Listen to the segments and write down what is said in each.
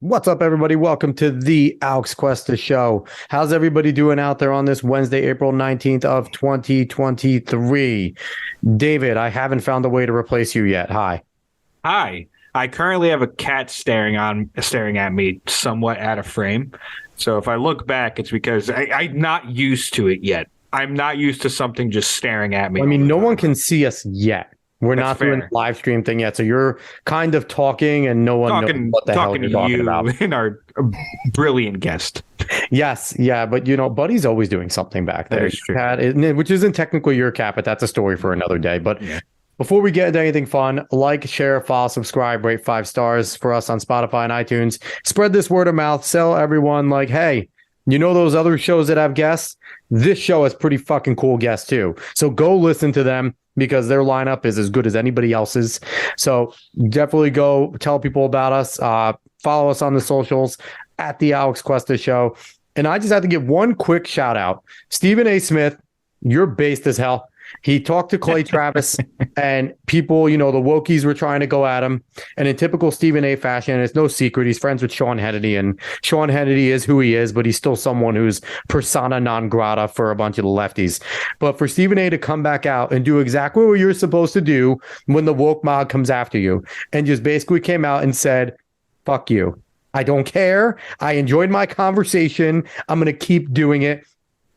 What's up, everybody? Welcome to the Alex Cuesta Show. How's everybody doing out there on this Wednesday, April 19th of 2023? David, I haven't found a way to replace you yet. Hi. Hi. I currently have a cat staring at me somewhat out of frame. So if I look back, it's because I'm not used to it yet. I'm not used to something just staring at me. I mean, no one can see us yet. We're That's not fair. doing the live stream thing yet, so you're kind of talking and no one knows what the hell you're talking about. And our brilliant guest. Yes, yeah, but you know, Buddy's always doing something back there. That is true. Cat, which isn't technically your cat, but that's a story for another day. But before we get into anything fun, like, share, follow, subscribe, rate 5 stars for us on Spotify and iTunes. Spread this word of mouth. Tell everyone, like, hey, you know those other shows that have guests? This show has pretty fucking cool guests too. So go listen to them, because their lineup is as good as anybody else's. So definitely go tell people about us. Follow us on the socials at the Alex Cuesta Show. And I just have to give one quick shout out. Stephen A. Smith, you're based as hell. He talked to Clay Travis and people, you know, the wokies were trying to go at him. And in typical Stephen A. fashion, it's no secret, he's friends with Sean Hannity, and Sean Hannity is who he is, but he's still someone who's persona non grata for a bunch of the lefties. But for Stephen A. to come back out and do exactly what you're supposed to do when the woke mob comes after you, and just basically came out and said, fuck you. I don't care. I enjoyed my conversation. I'm going to keep doing it.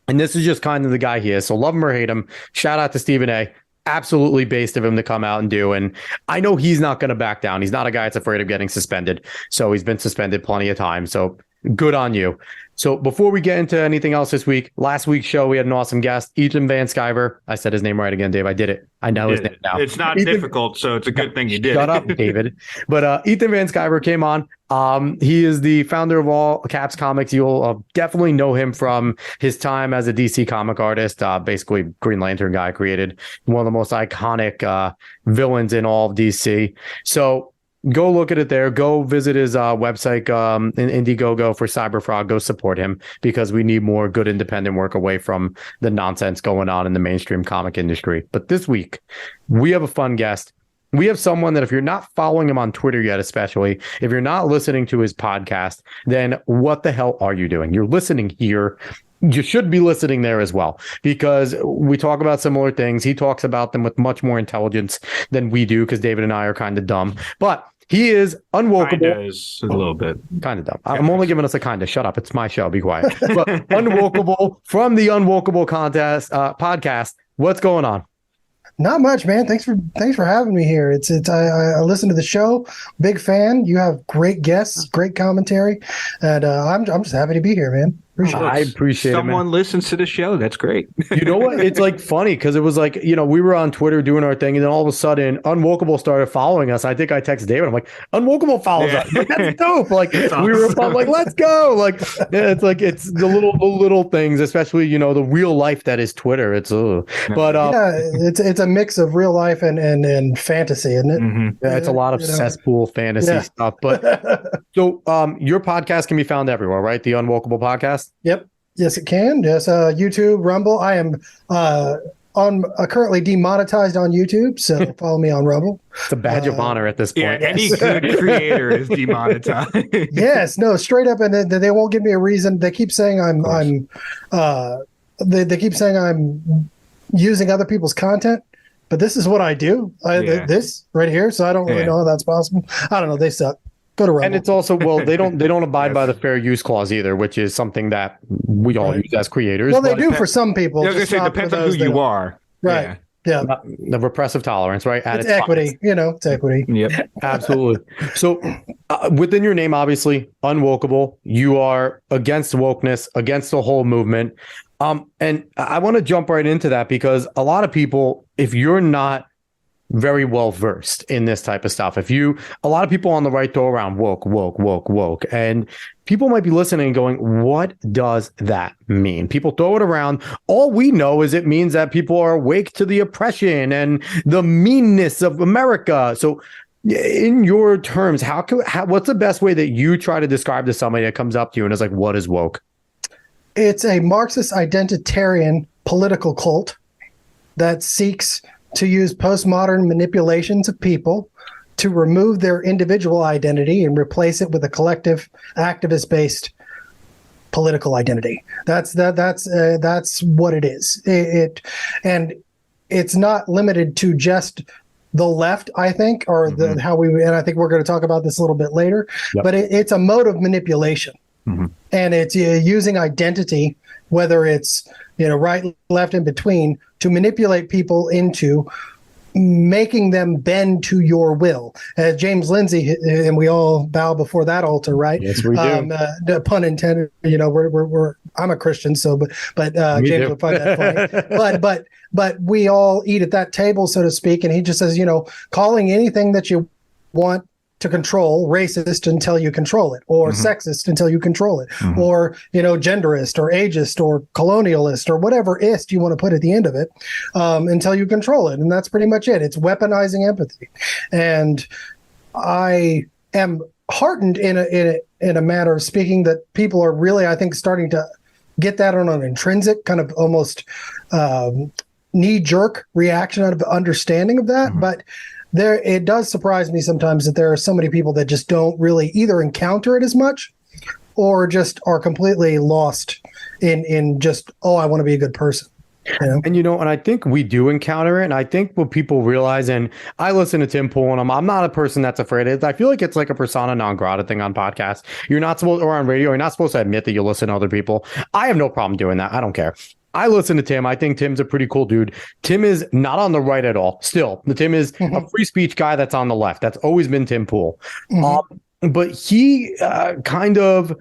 And this is just kind of the guy he is. So love him or hate him. Shout out to Stephen A. Absolutely based of him to come out and do. And I know he's not going to back down. He's not a guy that's afraid of getting suspended. So he's been suspended plenty of times. So good on you. So before we get into anything else this week, last week's show, we had an awesome guest, Ethan Van Sciver. I said his name right again, Dave. I did it. I know his name now. It's not difficult, so it's a good thing you did. Shut up, David. But Ethan Van Sciver came on. He is the founder of All Caps Comics. You'll definitely know him from his time as a DC comic artist. Basically, Green Lantern guy, created one of the most iconic villains in all of DC. So go look at it there. Go visit his website, Indiegogo for Cyberfrog. Go support him, because we need more good independent work away from the nonsense going on in the mainstream comic industry. But this week, we have a fun guest. We have someone that if you're not following him on Twitter yet, especially if you're not listening to his podcast, then what the hell are you doing? You're listening here. You should be listening there as well, because we talk about similar things. He talks about them with much more intelligence than we do, because David and I are kind of dumb. But he is UnWokable. Kinda is a little bit. Kind of dumb. I'm only giving us a kind of. Shut up. It's my show. Be quiet. But UnWokable from the UnWokable podcast. What's going on? Not much, man. Thanks for having me here. I listen to the show. Big fan. You have great guests, great commentary, and I'm just happy to be here, man. I appreciate it, man. Someone listens to the show. That's great. You know what? It's like funny, because it was like, you know, we were on Twitter doing our thing, and then all of a sudden UnWokable started following us. I think I texted David. I'm like, UnWokable follows us. Like, that's dope. Like, we were like, let's go. Like, it's the little things, especially, you know, the real life that is Twitter. It's but it's a mix of real life and fantasy, isn't it? Mm-hmm. Yeah, it's a lot of cesspool fantasy stuff. But so your podcast can be found everywhere, right? The UnWokable Podcast. Yep. Yes, it can. Yes. YouTube, Rumble. I am currently demonetized on YouTube, so follow me on Rumble. It's a badge of honor at this point. Yeah, any good creator is demonetized. Yes. No. Straight up, and they won't give me a reason. They keep saying they keep saying I'm using other people's content, but this is what I do. This right here. So I don't really know how that's possible. I don't know. They suck. Go to Rumble. And it's also, well, they don't abide by the fair use clause either, which is something that we all use as creators. Well, they do for some people. I was going to say, it depends on who you are. Right. Yeah. The repressive tolerance, right? It's equity. It's equity. Yep. Absolutely. So within your name, obviously, UnWokable, you are against wokeness, against the whole movement. And I want to jump right into that, because a lot of people, if you're not very well versed in this type of stuff, a lot of people on the right throw around woke, and people might be listening and going, what does that mean? People throw it around. All we know is it means that people are awake to the oppression and the meanness of America. So in your terms, what's the best way that you try to describe to somebody that comes up to you and is like, what is woke? It's a Marxist identitarian political cult that seeks to use postmodern manipulations of people to remove their individual identity and replace it with a collective activist-based political identity. That's what it is. And it's not limited to just the left, I think, or and I think we're going to talk about this a little bit later, but it's a mode of manipulation. And it's using identity, whether it's right, left, in between, to manipulate people into making them bend to your will. James Lindsay, and we all bow before that altar, right? Yes, we do. Pun intended. I'm a Christian, so but James would find that funny. But we all eat at that table, so to speak. And he just says, calling anything that you want to control racist until you control it, or sexist until you control it, or genderist or ageist or colonialist or whatever ist you want to put at the end of it, until you control it. And that's pretty much it. It's weaponizing empathy. And I am heartened in a manner of speaking that people are really, I think, starting to get that on an intrinsic kind of almost knee-jerk reaction out of understanding of that. But it does surprise me sometimes that there are so many people that just don't really either encounter it as much or just are completely lost in just, I want to be a good person. And and I think we do encounter it. And I think what people realize, and I listen to Tim Pool, and I'm not a person that's afraid of it. I feel like it's like a persona non grata thing on podcasts. You're not supposed, or on radio, you're not supposed to admit that you listen to other people. I have no problem doing that. I don't care. I listen to Tim. I think Tim's a pretty cool dude. Tim is not on the right at all. Still, Tim is a free speech guy that's on the left. That's always been Tim Pool. But he kind of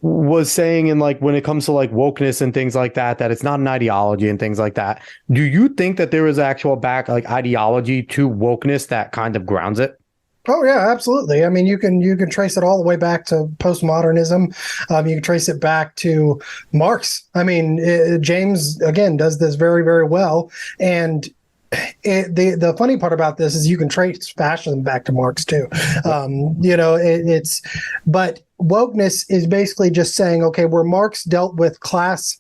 was saying, in like when it comes to like wokeness and things like that, that it's not an ideology and things like that. Do you think that there is actual ideology to wokeness that kind of grounds it? Oh yeah, absolutely. I mean, you can trace it all the way back to postmodernism. You can trace it back to Marx. I mean, James again does this very, very well. And the funny part about this is you can trace fascism back to Marx too. But wokeness is basically just saying, okay, where Marx dealt with class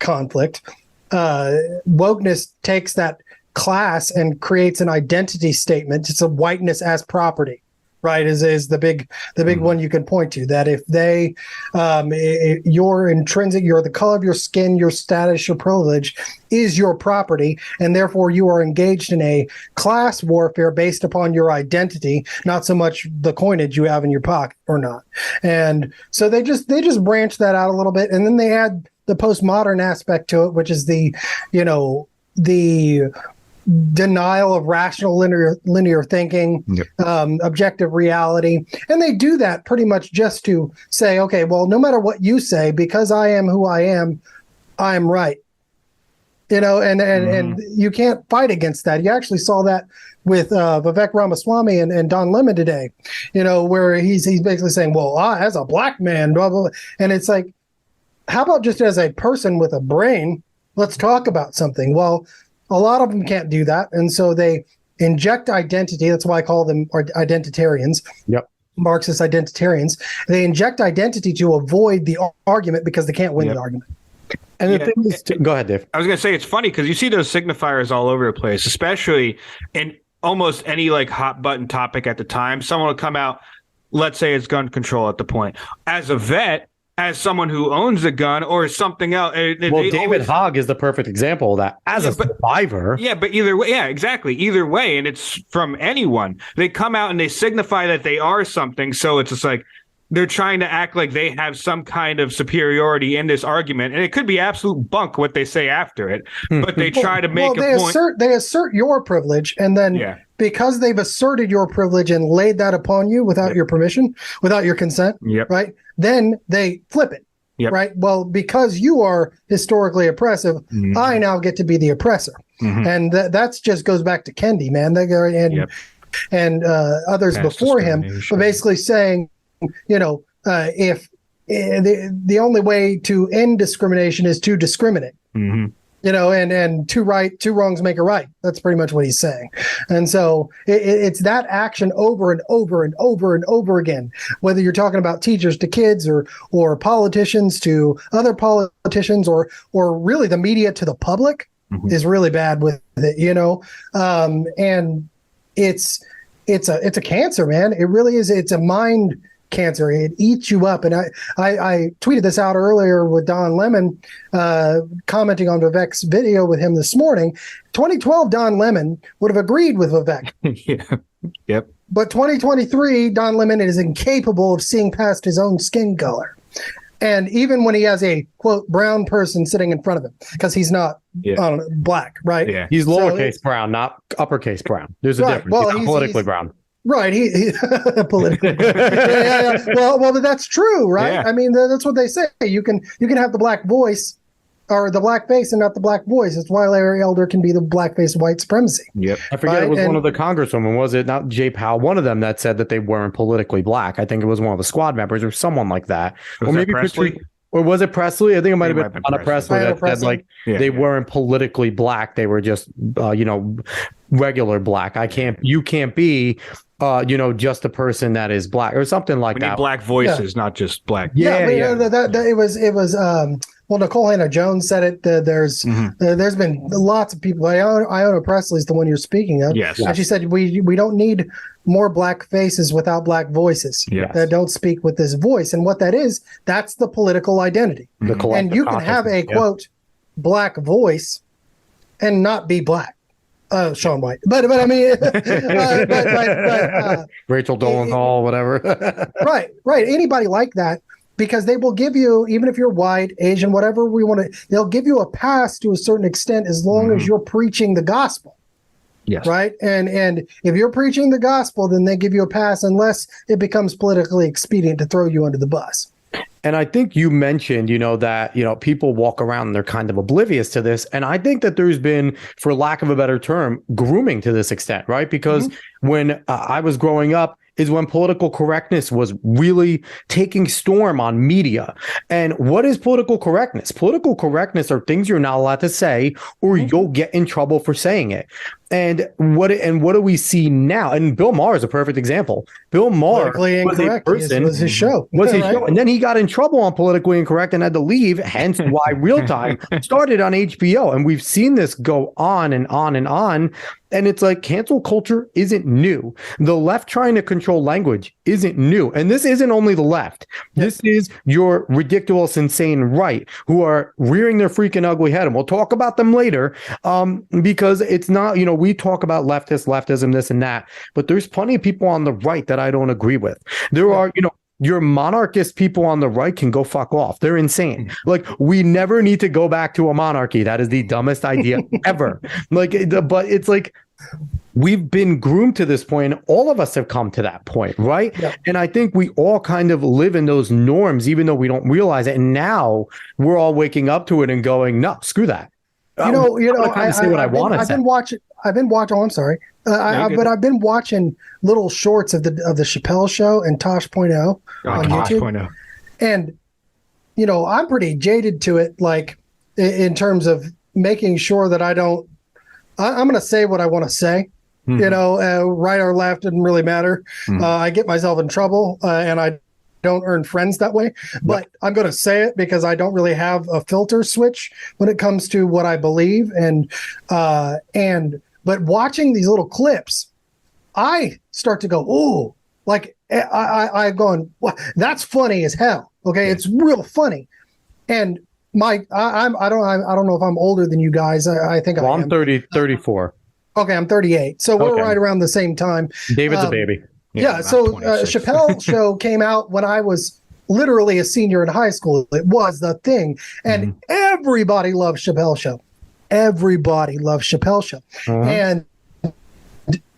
conflict, wokeness takes that class and creates an identity statement. It's a whiteness as property, right? Is the big one you can point to, that if they your intrinsic, the color of your skin, your status, your privilege is your property, and therefore you are engaged in a class warfare based upon your identity, not so much the coinage you have in your pocket or not. And so they just branch that out a little bit, and then they add the postmodern aspect to it, which is the denial of rational linear thinking, objective reality. And they do that pretty much just to say, okay, well, no matter what you say, because I am who I am right. And you can't fight against that. You actually saw that with Vivek Ramaswamy and Don Lemon today, where he's basically saying, well, as a black man, blah, blah, blah. And it's like, how about just as a person with a brain, let's talk about something. Well, a lot of them can't do that. And so they inject identity. That's why I call them identitarians. Yep. Marxist identitarians. They inject identity to avoid the argument because they can't win the argument. And the thing is, go ahead, Dave. I was going to say, it's funny because you see those signifiers all over the place, especially in almost any like hot button topic at the time. Someone will come out, let's say it's gun control at the point. As a vet, as someone who owns a gun or something else. David Hogg is the perfect example of that as a survivor. Yeah, but either way, exactly. Either way, and it's from anyone. They come out and they signify that they are something. So it's just like they're trying to act like they have some kind of superiority in this argument. And it could be absolute bunk what they say after it. But they try to make a point. They assert your privilege, and then because they've asserted your privilege and laid that upon you without your permission, without your consent, right? Then they flip it, right? Well, because you are historically oppressive, I now get to be the oppressor. And that's just goes back to Kendi, man. And others before him, but basically saying, if the only way to end discrimination is to discriminate. and two wrongs make a right. That's pretty much what he's saying. And so it's that action over and over and over and over again, whether you're talking about teachers to kids or politicians to other politicians or really the media to the public is really bad with it, and it's a cancer, man. It really is. It's a mind cancer. It eats you up. And I tweeted this out earlier with Don Lemon, commenting on Vivek's video with him this morning. 2012, Don Lemon would have agreed with Vivek. Yeah. Yep. But 2023, Don Lemon is incapable of seeing past his own skin color. And even when he has a, quote, brown person sitting in front of him, because he's not black, right? Yeah. He's lowercase brown, not uppercase brown. There's a difference. Well, he's not politically brown. Right, he politically. Yeah. Well, that's true, right? Yeah. I mean, that's what they say. You can have the black voice or the black face and not the black voice. It's why Larry Elder can be the blackface white supremacy. Yep. I forget it was one of the congresswomen, was it not Jay Powell? One of them that said that they weren't politically black. I think it was one of the squad members or someone like that. Was or maybe Presley? Or was it Presley? I think it might have been Anna Presley that said like they weren't politically black. They were just regular black. You can't be just a person that is black or something like that. We need black voices, not just black. It was well, Nicole Hannah-Jones said it. There's been lots of people. Iona Presley is the one you're speaking of. Yes. And she said we don't need more black faces without black voices that don't speak with this voice. And what that is, that's the political identity. And you can have a quote black voice and not be black. Sean White, but I mean, Rachel Dolezal, whatever. right. Anybody like that, because they will give you, even if you're white, Asian, whatever we want to, they'll give you a pass to a certain extent as long as you're preaching the gospel. Yes. Right. And if you're preaching the gospel, then they give you a pass unless it becomes politically expedient to throw you under the bus. And I think you mentioned, that, people walk around and they're kind of oblivious to this. And I think that there's been, for lack of a better term, grooming to this extent, right? Because when I was growing up, is when political correctness was really taking storm on media. And what is political correctness? Political correctness are things you're not allowed to say, or you'll get in trouble for saying it. And what do we see now? And Bill Maher is a perfect example. Bill Maher was a person. Was his show. Was his show. And then he got in trouble on Politically Incorrect and had to leave, hence why Real Time started on HBO. And we've seen this go on and on and on. And it's like cancel culture isn't new. The left trying to control language isn't new. And this isn't only the left. This is your ridiculous, insane right who are rearing their freaking ugly head. And we'll talk about them later because it's not, we talk about leftism, this and that. But there's plenty of people on the right that I don't agree with. There are, your monarchist people on the right can go fuck off. They're insane. Like, we never need to go back to a monarchy. That is the dumbest idea ever. But it's like, we've been groomed to this point. All of us have come to that point, right? Yeah. And I think we all kind of live in those norms, even though we don't realize it. And now we're all waking up to it and going, no, screw that. I've been watching. Oh, I'm sorry. But I've been watching little shorts of the Chappelle Show and Tosh.0 on YouTube. And, I'm pretty jaded to it, like in terms of making sure that I'm going to say what I want to say, right or left doesn't really matter. I get myself in trouble and I don't earn friends that way, but I'm going to say it because I don't really have a filter switch when it comes to what I believe. But watching these little clips, I start to go, oh, like I going, well, that's funny as hell. Okay, it's real funny. And I don't know if I'm older than you guys. I think I am. I'm 34. Okay, I'm 38. So we're right around the same time. David's a baby. Yeah. So Chappelle Show came out when I was literally a senior in high school. It was the thing, and everybody loved Chappelle Show. Everybody loves Chappelle Show.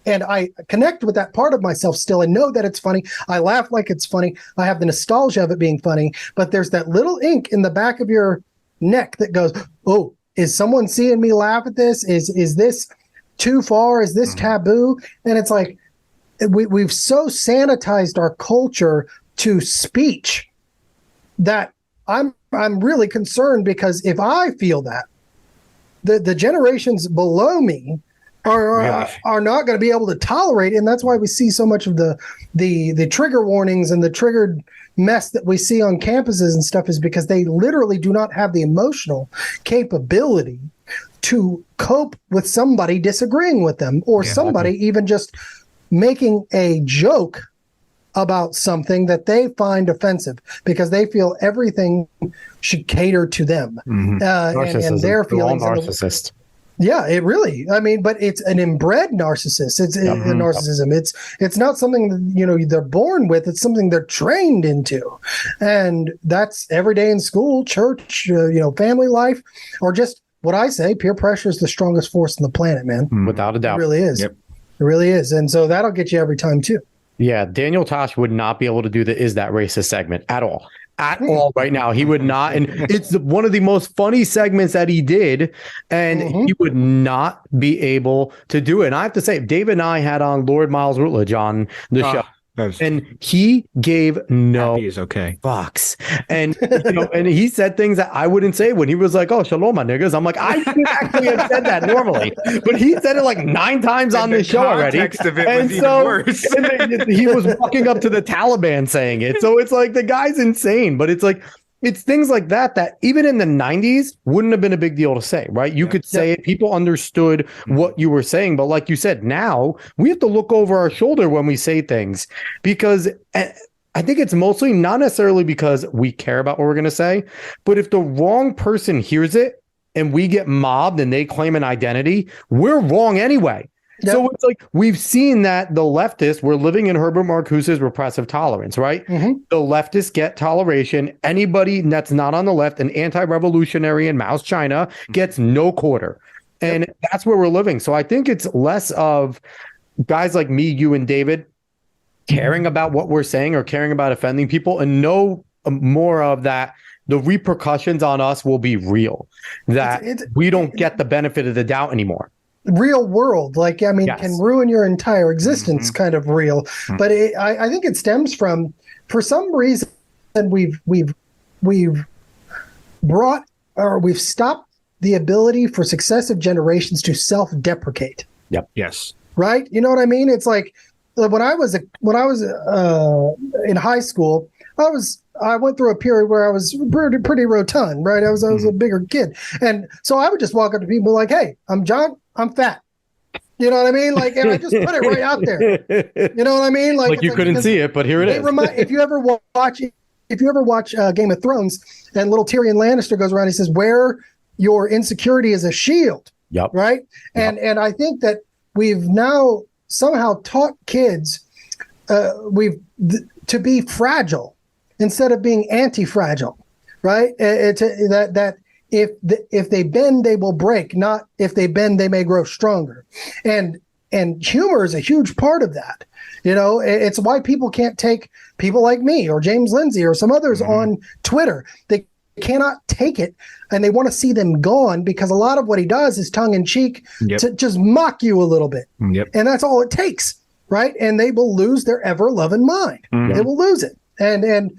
And I connect with that part of myself still and know that it's funny. I laugh like it's funny. I have the nostalgia of it being funny, but there's that little ink in the back of your neck that goes, oh, is someone seeing me laugh at this? Is this too far? Is this taboo? And it's like, we've so sanitized our culture to speech that I'm really concerned, because if I feel that, the generations below me are not going to be able to tolerate it. And that's why we see so much of the trigger warnings and the triggered mess that we see on campuses and stuff, is because they literally do not have the emotional capability to cope with somebody disagreeing with them, or somebody even just making a joke about something that they find offensive, because they feel everything should cater to them and their feelings. Narcissist. Yeah, it really. I mean, but it's an inbred narcissist. It's a narcissism. It's not something that, they're born with. It's something they're trained into, and that's every day in school, church, family life, or just what I say. Peer pressure is the strongest force on the planet, man. Without a doubt, it really is. Yep. It really is, and so that'll get you every time too. Yeah, Daniel Tosh would not be able to do the "Is That Racist" segment at all. At all right now. He would not. And it's one of the most funny segments that he did. And he would not be able to do it. And I have to say, David and I had on Lord Miles Rutledge on the show. And he gave no fucks. And and he said things that I wouldn't say when he was like, "Oh, shalom, my niggas." I'm like, I didn't actually have said that normally, but he said it like 9 times on this show already. Of it and was so worse. And he was walking up to the Taliban saying it. So it's like the guy's insane, but it's like, it's things like that even in the 90s wouldn't have been a big deal to say, right? You could say it. People understood what you were saying. But like you said, now we have to look over our shoulder when we say things, because I think it's mostly not necessarily because we care about what we're going to say, but if the wrong person hears it and we get mobbed and they claim an identity, we're wrong anyway. Yep. So it's like, we've seen that the leftists, we're living in Herbert Marcuse's repressive tolerance, right? The leftists get toleration. Anybody that's not on the left, an anti-revolutionary in Mao's China, gets no quarter. And that's where we're living. So I think it's less of guys like me, you, and David caring about what we're saying or caring about offending people, and no more of that. The repercussions on us will be real, that we don't get the benefit of the doubt anymore. Real world, can ruin your entire existence, kind of real. But I think it stems from, for some reason, we've brought, or we've stopped the ability for successive generations to self-deprecate. Yep. Yes. Right. You know what I mean? It's like when I was in high school, I went through a period where I was pretty rotund, right? I was a bigger kid. And so I would just walk up to people like, "Hey, I'm John. I'm fat." You know what I mean? Like, and I just put it right out there. You know what I mean? Like you couldn't see it, but here it is. If you ever watch Game of Thrones, and little Tyrion Lannister goes around, he says, "Wear your insecurity as a shield." Yep. Right. And I think that we've now somehow taught kids to be fragile instead of being anti-fragile, right? That if they bend, they will break. Not if they bend, they may grow stronger. And humor is a huge part of that. It's why people can't take people like me or James Lindsay or some others on Twitter. They cannot take it, and they want to see them gone, because a lot of what he does is tongue in cheek to just mock you a little bit. And that's all it takes, right? And they will lose their ever loving mind. They will lose it. And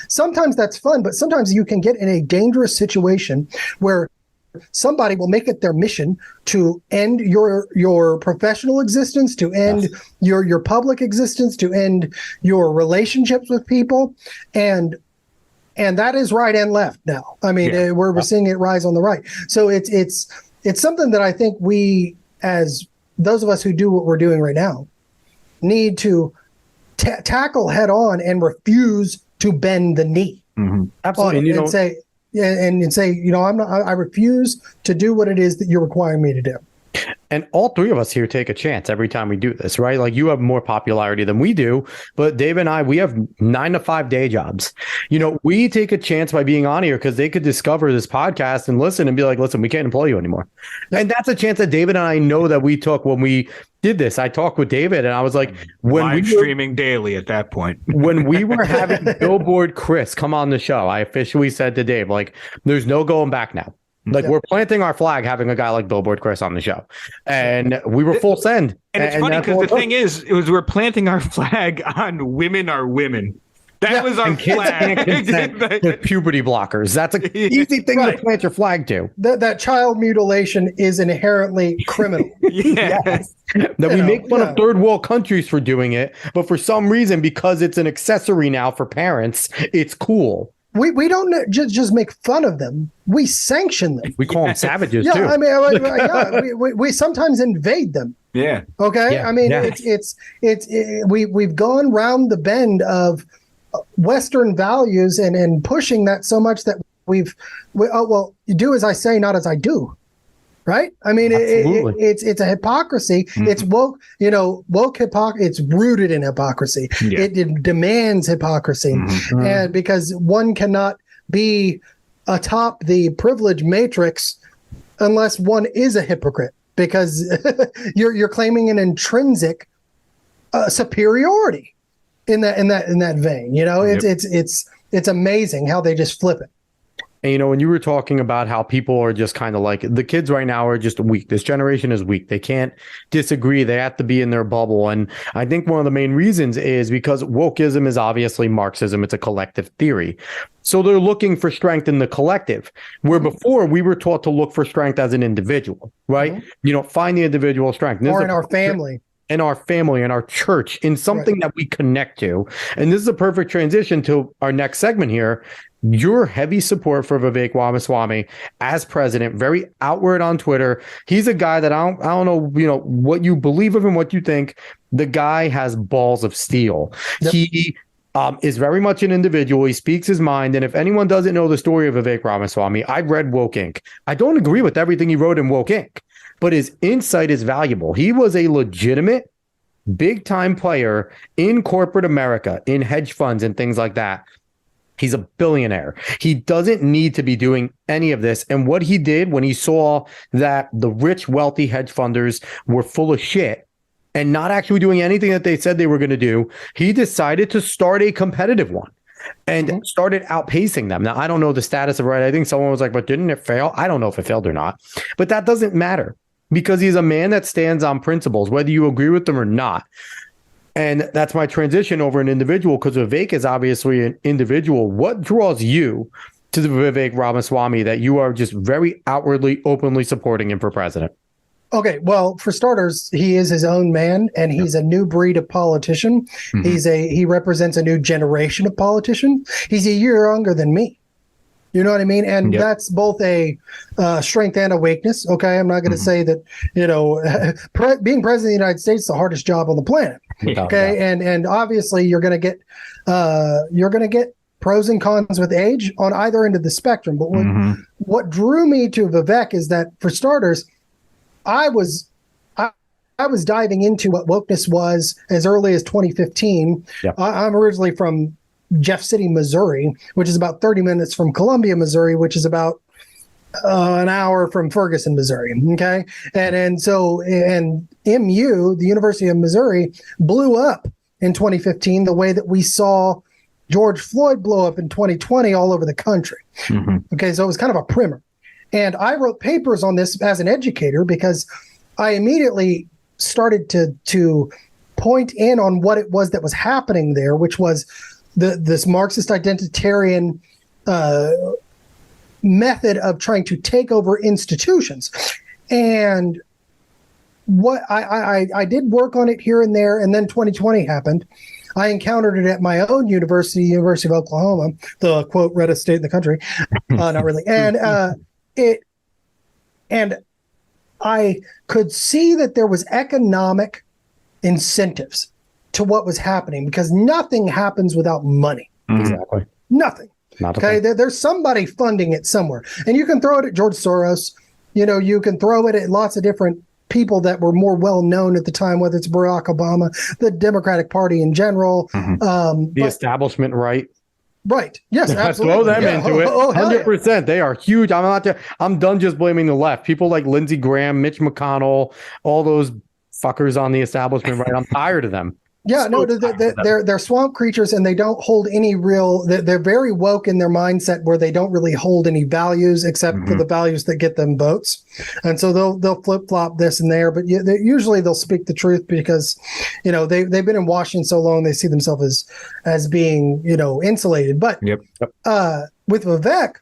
sometimes that's fun, but sometimes you can get in a dangerous situation where somebody will make it their mission to end your professional existence, to end your public existence, to end your relationships with people. And that is right and left now. I mean, we're seeing it rise on the right. So it's something that I think we, as those of us who do what we're doing right now, need to tackle head on and refuse to bend the knee. Absolutely. And say, I refuse to do what it is that you're requiring me to do. And all three of us here take a chance every time we do this, right? Like, you have more popularity than we do, but Dave and I, we have 9 to 5 day jobs. We take a chance by being on here because they could discover this podcast and listen and be like, "Listen, we can't employ you anymore." And that's a chance that David and I know that we took when we did this. I talked with David and I was like, live streaming daily at that point. When we were having Billboard Chris come on the show, I officially said to Dave, like, there's no going back now. Like, we're planting our flag having a guy like Billboard Chris on the show. And we were full send. And it's funny because the thing is, we're planting our flag on women are women. That was our And kids can't consent flag. to puberty blockers. That's an easy thing to plant your flag to. That child mutilation is inherently criminal. Yes. That we make fun of third world countries for doing it, but for some reason, because it's an accessory now for parents, it's cool. We don't just make fun of them. We sanction them. We call them savages Yeah, too. I mean, we sometimes invade them. Yeah. Okay. Yeah, I mean, yeah. we've gone round the bend of Western values and pushing that so much that you do as I say, not as I do. Right. I mean, it's a hypocrisy. Mm-hmm. It's woke, hypocrisy. It's rooted in hypocrisy. Yeah. It demands hypocrisy. Mm-hmm. And because one cannot be atop the privilege matrix unless one is a hypocrite, because you're claiming an intrinsic superiority in that vein. It's amazing how they just flip it. And, when you were talking about how people are just kind of like, the kids right now are just weak. This generation is weak. They can't disagree. They have to be in their bubble. And I think one of the main reasons is because wokeism is obviously Marxism. It's a collective theory. So they're looking for strength in the collective, where before we were taught to look for strength as an individual, right? Mm-hmm. Find the individual strength. Or in our family. In our family, in our church, in something that we connect to. And this is a perfect transition to our next segment here. Your heavy support for Vivek Ramaswamy as president, very outward on Twitter. He's a guy that I don't know, what you believe of him, what you think. The guy has balls of steel. Yep. He is very much an individual. He speaks his mind. And if anyone doesn't know the story of Vivek Ramaswamy, I've read Woke Inc. I don't agree with everything he wrote in Woke Inc., but his insight is valuable. He was a legitimate, big-time player in corporate America, in hedge funds and things like that. He's a billionaire. He doesn't need to be doing any of this. And what he did when he saw that the rich, wealthy hedge funders were full of shit and not actually doing anything that they said they were going to do, he decided to start a competitive one and started outpacing them. Now, I don't know the status of it. I think someone was like, but didn't it fail? I don't know if it failed or not, but that doesn't matter because he's a man that stands on principles, whether you agree with them or not. And that's my transition over an individual, because Vivek is obviously an individual. What draws you to the Vivek Ramaswamy that you are just very outwardly, openly supporting him for president? Okay, well, for starters, he is his own man, and he's a new breed of politician. Mm-hmm. He represents a new generation of politician. He's a year younger than me. You know what I mean? And that's both a strength and a weakness. Okay, I'm not going to say that, being president of the United States is the hardest job on the planet. Okay, and obviously you're going to get pros and cons with age on either end of the spectrum. But what drew me to Vivek is that, for starters, I was diving into what wokeness was as early as 2015. Yep. I'm originally from Jeff City, Missouri, which is about 30 minutes from Columbia, Missouri, which is about an hour from Ferguson, Missouri. Okay. And so MU, the University of Missouri, blew up in 2015 the way that we saw George Floyd blow up in 2020 all over the country. Mm-hmm. Okay. So it was kind of a primer. And I wrote papers on this as an educator because I immediately started to point in on what it was that was happening there, which was this Marxist identitarian method of trying to take over institutions. And what I did work on it here and there, and then 2020 happened. I encountered it at my own university, University of Oklahoma, the quote reddest state in the country. Not really. And I could see that there was economic incentives to what was happening, because nothing happens without money. Exactly. Nothing. Okay. There's somebody funding it somewhere, and you can throw it at George Soros. You can throw it at lots of different people that were more well known at the time, whether it's Barack Obama, the Democratic Party in general, the establishment, right? Right. Yes, absolutely. Throw them into it. 100%. Yeah. They are huge. I'm done just blaming the left. People like Lindsey Graham, Mitch McConnell, all those fuckers on the establishment, right? I'm tired of them. Yeah, no, they're swamp creatures, and they don't hold any real. They're very woke in their mindset, where they don't really hold any values except for the values that get them votes, and so they'll flip flop this and there. But usually they'll speak the truth because, they've been in Washington so long, they see themselves as being insulated. But with Vivek,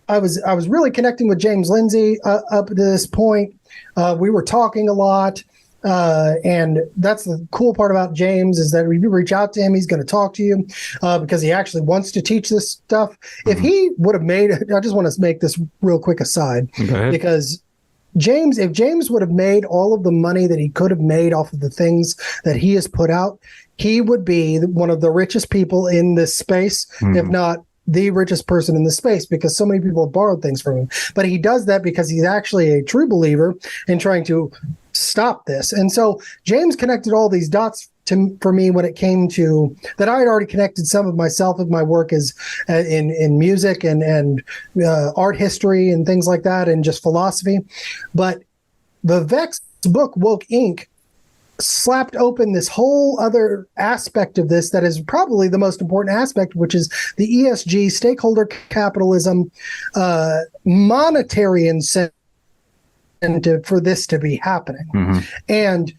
I was really connecting with James Lindsay up to this point. We were talking a lot. And that's the cool part about James, is that if you reach out to him, he's going to talk to you because he actually wants to teach this stuff. If he would have made, I just want to make this real quick aside, because if James would have made all of the money that he could have made off of the things that he has put out, he would be one of the richest people in this space, if not the richest person in the space, because so many people have borrowed things from him. But he does that because he's actually a true believer in trying to stop this. And so James connected all these dots for me when it came to that. I had already connected some of myself with my work as in music and art history and things like that, and just philosophy. But Vivek's book, Woke Inc., slapped open this whole other aspect of this that is probably the most important aspect, which is the ESG, stakeholder capitalism, monetary incentive for this to be happening. And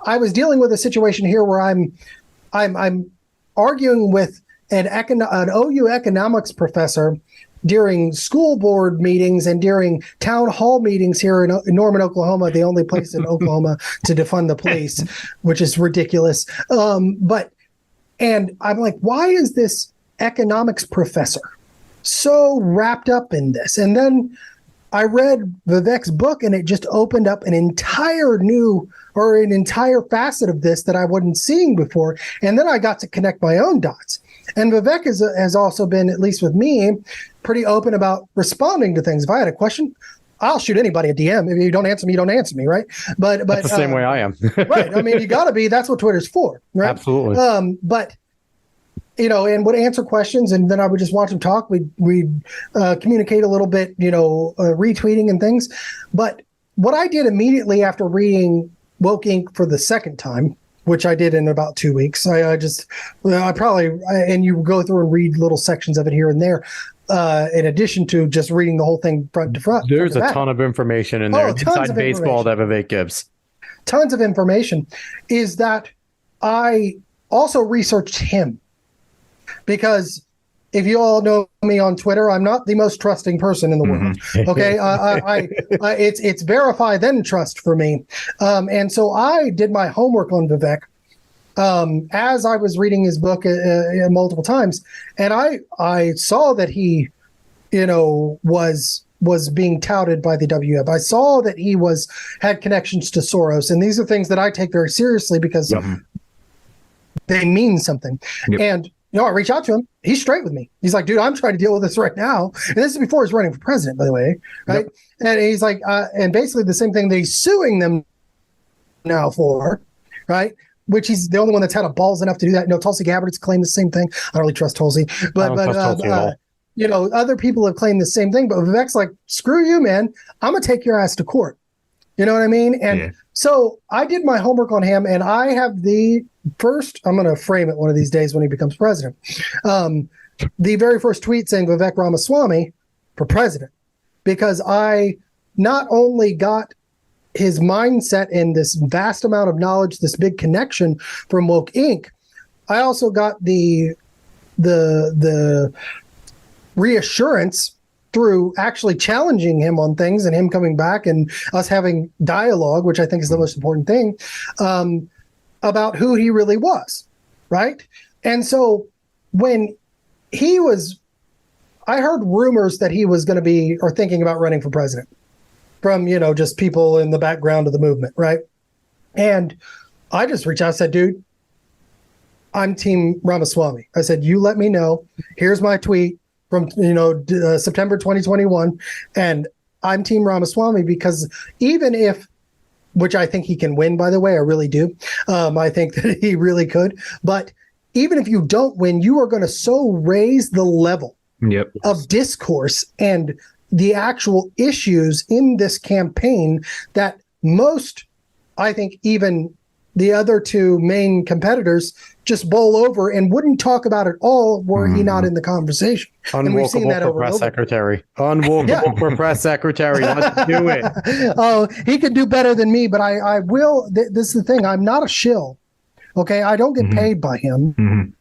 I was dealing with a situation here where I'm arguing with an OU economics professor during school board meetings and during town hall meetings here in Norman, Oklahoma, the only place in Oklahoma to defund the police, which is ridiculous. And I'm like, why is this economics professor so wrapped up in this? And then I read Vivek's book, and it just opened up an entire facet of this that I wasn't seeing before. And then I got to connect my own dots. And Vivek has also been, at least with me, pretty open about responding to things. If I had a question, I'll shoot anybody a DM. If you don't answer me, you don't answer me, right? But that's the same way I am. Right. I mean, you got to be. That's what Twitter's for, right? Absolutely. And would answer questions, and then I would just watch him talk. We'd communicate a little bit, retweeting and things. But what I did immediately after reading Woke Inc. for the second time, which I did in about 2 weeks, and you go through and read little sections of it here and there, in addition to just reading the whole thing front to front. There's a ton of information in there. Inside baseball that Vivek gives. Tons of information. Is that I also researched him. Because if you all know me on Twitter, I'm not the most trusting person in the world. Okay, it's verify then trust for me, and so I did my homework on Vivek as I was reading his book multiple times, and I saw that he, was being touted by the WF. I saw that he had connections to Soros, and these are things that I take very seriously because they mean something. And I reach out to him. He's straight with me. He's like, dude, I'm trying to deal with this right now. And this is before he's running for president, by the way. Right. Yep. And he's like, and basically the same thing that he's suing them now for. Right. Which he's the only one that's had a balls enough to do that. Tulsi Gabbard's claimed the same thing. I don't really trust Tulsi. But other people have claimed the same thing. But Vivek's like, screw you, man. I'm going to take your ass to court. You know what I mean? And so I did my homework on him, and I have the first, I'm going to frame it one of these days when he becomes president. The very first tweet saying Vivek Ramaswamy for president, because I not only got his mindset and this vast amount of knowledge, this big connection from Woke Inc., I also got the reassurance through actually challenging him on things and him coming back and us having dialogue, which I think is the most important thing, about who he really was, right? And so when I heard rumors that he was going to be or thinking about running for president from, just people in the background of the movement, right? And I just reached out and said, dude, I'm Team Ramaswamy. I said, you let me know. Here's my tweet from September 2021, and I'm Team Ramaswamy, because even if, which I think he can win, by the way, I really do. I think that he really could. But even if you don't win, you are going to so raise the level of discourse and the actual issues in this campaign that most, I think, even the other two main competitors just bowl over and wouldn't talk about it all were he not in the conversation. And we've seen that for over and press over. secretary. Unwokable for press secretary. Let's do it. Oh, he could do better than me, but I will. This is the thing. I'm not a shill. Okay. I don't get paid by him.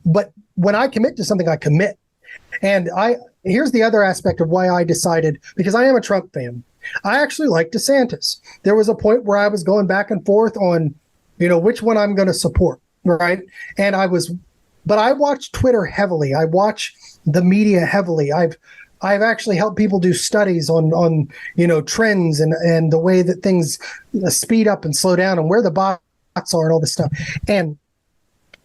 But when I commit to something, I commit. And here's the other aspect of why I decided, because I am a Trump fan. I actually like DeSantis. There was a point where I was going back and forth on, which one I'm going to support, right? And but I watch Twitter heavily. I watch the media heavily. I've actually helped people do studies on trends and the way that things speed up and slow down and where the bots are and all this stuff. And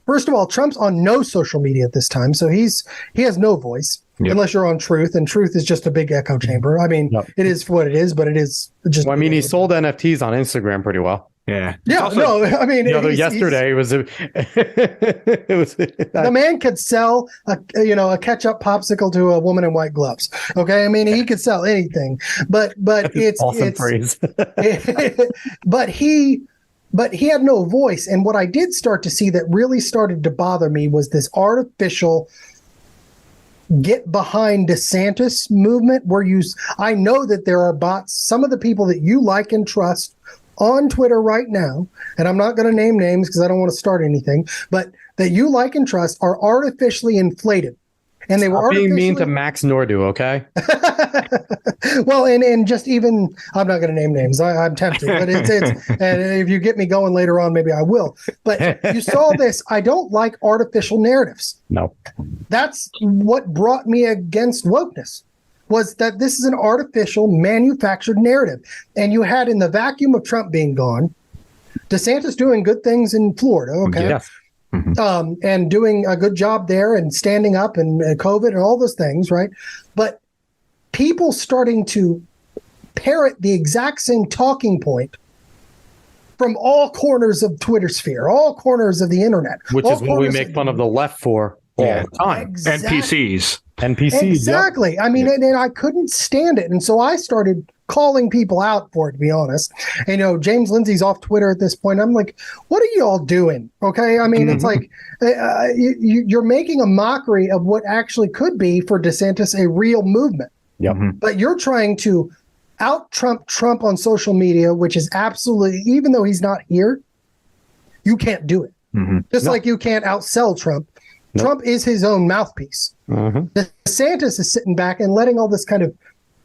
first of all, Trump's on no social media at this time, so he has no voice. Yep. Unless you're on Truth, and Truth is just a big echo chamber. I mean, It is what it is, but it is just. Well, I mean, he sold NFTs on Instagram pretty well. Yeah. Yeah. Also, I mean, yesterday it was. It was. The man could sell a ketchup popsicle to a woman in white gloves. Okay, I mean, he could sell anything, but it's awesome phrase. But he had no voice, and what I did start to see that really started to bother me was this artificial get behind DeSantis movement where I know that there are bots, some of the people that you like and trust on Twitter right now, and I'm not going to name names because I don't want to start anything, but that you like and trust are artificially inflated. And they were being mean to Max Nordu, okay? Well, and just even, I'm not going to name names. I'm tempted, but it's and if you get me going later on, maybe I will. But you saw this. I don't like artificial narratives. No. That's what brought me against wokeness, was that this is an artificial manufactured narrative. And you had, in the vacuum of Trump being gone, DeSantis doing good things in Florida, okay? Yes. And doing a good job there and standing up and COVID and all those things, right? But people starting to parrot the exact same talking point from all corners of Twitter sphere, all corners of the internet. Which is what we make fun of the left for all the time. NPCs. Exactly. Yep. I mean, and I couldn't stand it. And so I started calling people out for it, to be honest. And, James Lindsay's off Twitter at this point. I'm like, what are you all doing? Okay. I mean, it's like you're making a mockery of what actually could be for DeSantis a real movement. Yep. But you're trying to out-Trump Trump on social media, which is absolutely, even though he's not here, you can't do it. Just like you can't outsell Trump. Trump is his own mouthpiece. DeSantis is sitting back and letting all this kind of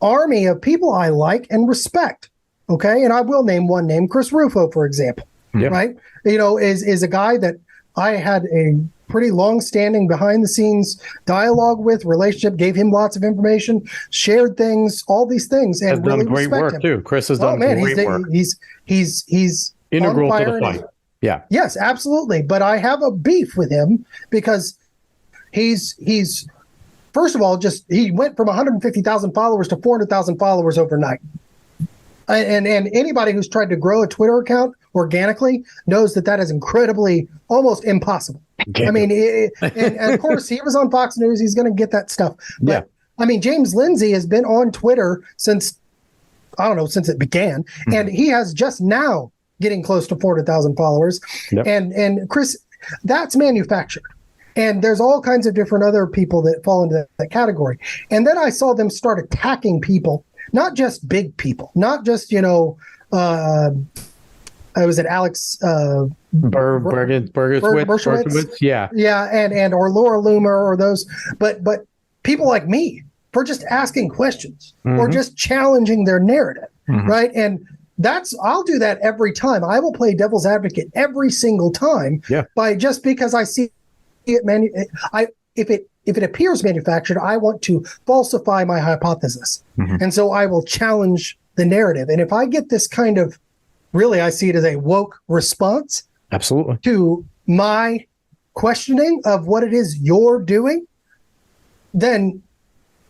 army of people I like and respect. Okay. And I will name one name, Chris Rufo, for example, right? Is a guy that I had a pretty long-standing behind-the-scenes dialogue with, relationship, gave him lots of information, shared things, all these things, and has really done great work too. Chris has done great work. He's integral to the fight. Yeah. Yes, absolutely. But I have a beef with him because he's first of all, he went from 150,000 followers to 400,000 followers overnight. And anybody who's tried to grow a Twitter account organically knows that is incredibly, almost impossible. I mean, and of course, he was on Fox News. He's going to get that stuff. But, I mean, James Lindsay has been on Twitter since it began. And he has just now getting close to 400,000 followers. Yep. And Chris, that's manufactured. And there's all kinds of different other people that fall into that category. And then I saw them start attacking people, not just big people, not just, was it Alex Bergowitz? Yeah. Yeah, or Laura Loomer or those, but people like me for just asking questions or just challenging their narrative, right? And I'll do that every time. I will play devil's advocate every single time just because I see it if it appears manufactured, I want to falsify my hypothesis. And so I will challenge the narrative. And if I get this kind of, really, I see it as a woke response absolutely to my questioning of what it is you're doing, then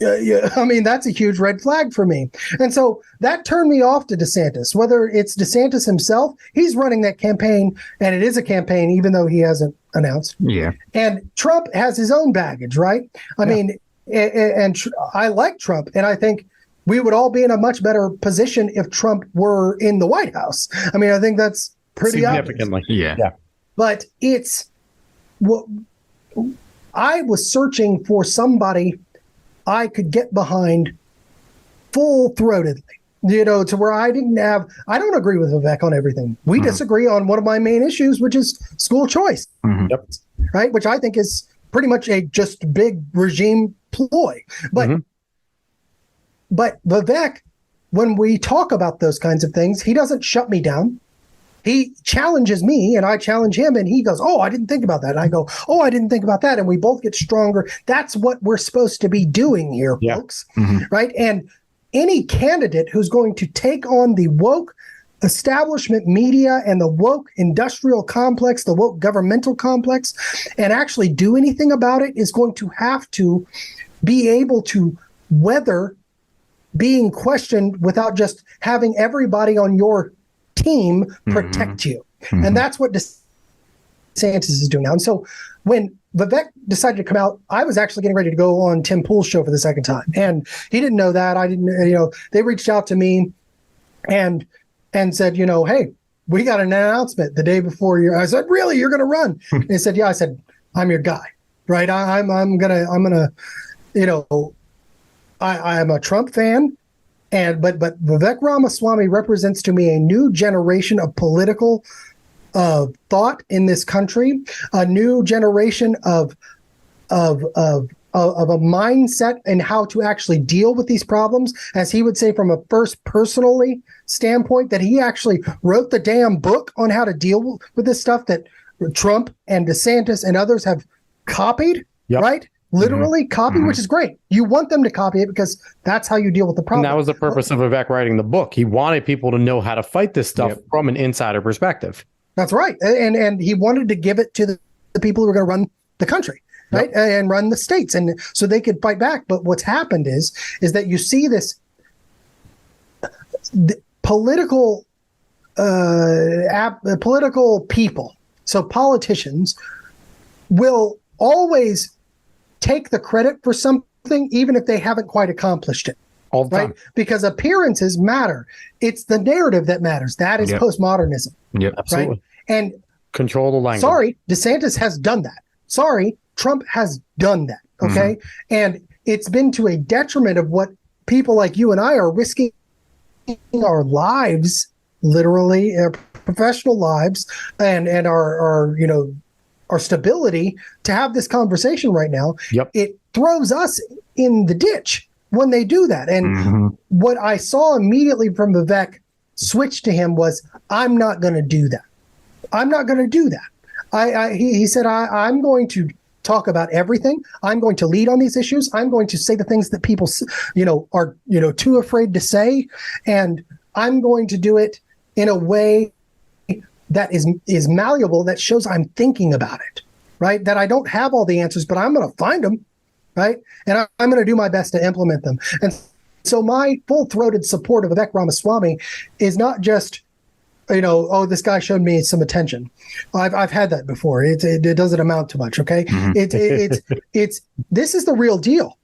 I mean, that's a huge red flag for me. And so that turned me off to DeSantis. Whether it's DeSantis himself, he's running that campaign, and it is a campaign, even though he hasn't announced. Yeah. And Trump has his own baggage, right? I mean, I like Trump, and I think we would all be in a much better position if Trump were in the White House. I mean, I think that's pretty significantly. obvious. Yeah. But it's what I was searching for, somebody I could get behind full-throatedly, to where I don't agree with Vivek on everything. We disagree on one of my main issues, which is school choice, right? Which I think is pretty much a just big regime ploy. But Vivek, when we talk about those kinds of things, he doesn't shut me down. He challenges me and I challenge him, and he goes, "Oh, I didn't think about that." And I go, "Oh, I didn't think about that." And we both get stronger. That's what we're supposed to be doing here, folks. Right? And any candidate who's going to take on the woke establishment media and the woke industrial complex, the woke governmental complex, and actually do anything about it is going to have to be able to weather being questioned without just having everybody on your team protect you. And that's what DeSantis is doing now. And so when Vivek decided to come out, I was actually getting ready to go on Tim Pool's show for the second time. And he didn't know that. I didn't, they reached out to me and said, "Hey, we got an announcement the day before I said, "Really? You're going to run?" And he said, "Yeah." I said, "I'm your guy, right? I'm a Trump fan. But Vivek Ramaswamy represents to me a new generation of political thought in this country, a new generation of a mindset and how to actually deal with these problems, as he would say, from a first personally standpoint, that he actually wrote the damn book on how to deal with this stuff that Trump and DeSantis and others have copied, right? Literally copy, which is great. You want them to copy it because that's how you deal with the problem. And that was the purpose of Vivek writing the book. He wanted people to know how to fight this stuff from an insider perspective. That's right. And he wanted to give it to the people who are going to run the country, right? And run the states, and so they could fight back. But what's happened is that you see this political people. So politicians will always take the credit for something, even if they haven't quite accomplished it. All the time. Because appearances matter. It's the narrative that matters. That is postmodernism. Yep, absolutely. Right? And control the language. Sorry, DeSantis has done that. Sorry, Trump has done that. Okay. And it's been to a detriment of what people like you and I are risking our lives, literally, our professional lives, and our stability to have this conversation right now. It throws us in the ditch when they do that. And what I saw immediately from Vivek switch to him was, I'm not going to do that. I'm not going to do that. He said, I'm going to talk about everything. I'm going to lead on these issues. I'm going to say the things that people, are, too afraid to say. And I'm going to do it in a way that is malleable, that shows I'm thinking about it, right? That I don't have all the answers, but I'm going to find them, right? And I'm going to do my best to implement them. And so my full-throated support of Vivek Ramaswamy is not just, this guy showed me some attention. I've had that before. It doesn't amount to much, okay? It's this is the real deal.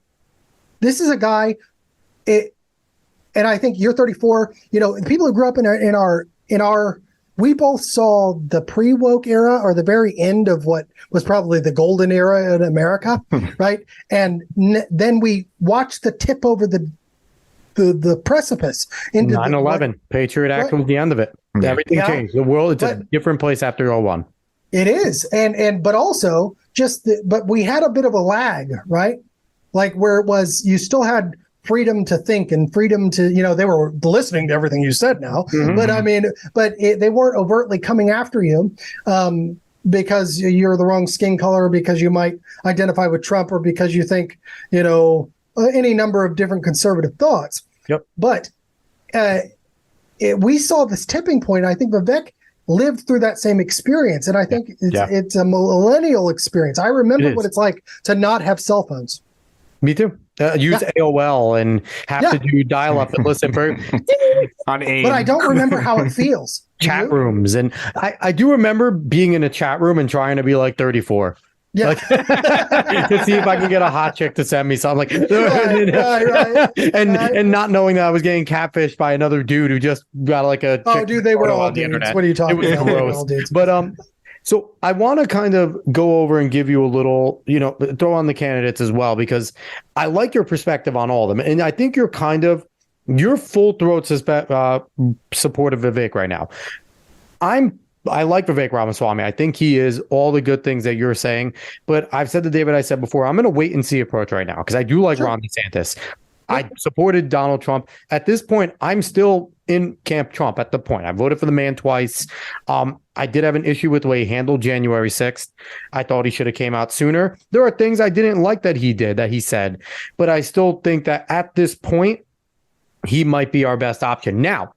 This is a guy, and I think you're 34. People who grew up in our we both saw the pre-woke era, or the very end of what was probably the golden era in America, right? And then we watched the tip over the precipice into 9/11. Patriot Act was the end of it. Everything changed. The world, it's a different place after 2001. It is, but also but we had a bit of a lag, right? Like where it was, you still had freedom to think and freedom to, they were listening to everything you said now, but they weren't overtly coming after you because you're the wrong skin color, because you might identify with Trump, or because you think, any number of different conservative thoughts. But we saw this tipping point. I think Vivek lived through that same experience. And I think it's a millennial experience. I remember what it's like to not have cell phones. Me too. Use AOL and have to do dial-up and listen for on AIM. But I don't remember how it feels. Chat rooms. And I do remember being in a chat room and trying to be like 34. Yeah. Like, to see if I can get a hot chick to send me something. Like, right. and not knowing that I was getting catfished by another dude who just got like a. Oh, dude, they were all on the dudes. internet. What are you talking It was about? They were gross. all dudes. But so I want to kind of go over and give you a little, throw on the candidates as well, because I like your perspective on all of them, and I think you're full throat support of Vivek right now. I like Vivek Ramaswamy. I think he is all the good things that you're saying. But I've said to David, I said before, I'm going to wait and see approach right now because I do like Ron DeSantis. I supported Donald Trump. At this point, I'm still in camp Trump at the point. I voted for the man twice. I did have an issue with the way he handled January 6th. I thought he should have came out sooner. There are things I didn't like that he said. But I still think that at this point, he might be our best option. Now,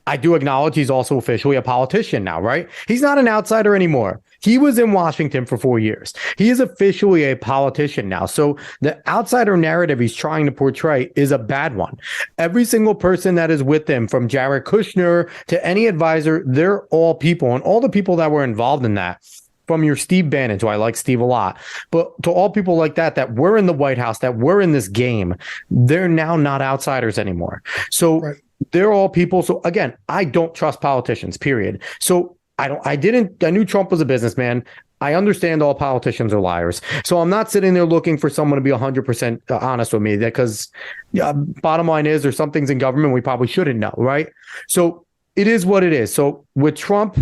I do acknowledge he's also officially a politician now, right? He's not an outsider anymore. He was in Washington for 4 years. He is officially a politician now. So the outsider narrative he's trying to portray is a bad one. Every single person that is with him, from Jared Kushner to any advisor, they're all people. And all the people that were involved in that, from your Steve Bannon, who I like Steve a lot, but to all people like that were in the White House, that were in this game, they're now not outsiders anymore. So they're all people. So again, I don't trust politicians, period. So I knew Trump was a businessman. I understand all politicians are liars. So I'm not sitting there looking for someone to be 100% honest with me, because bottom line is there's some things in government we probably shouldn't know, right? So it is what it is. So with Trump,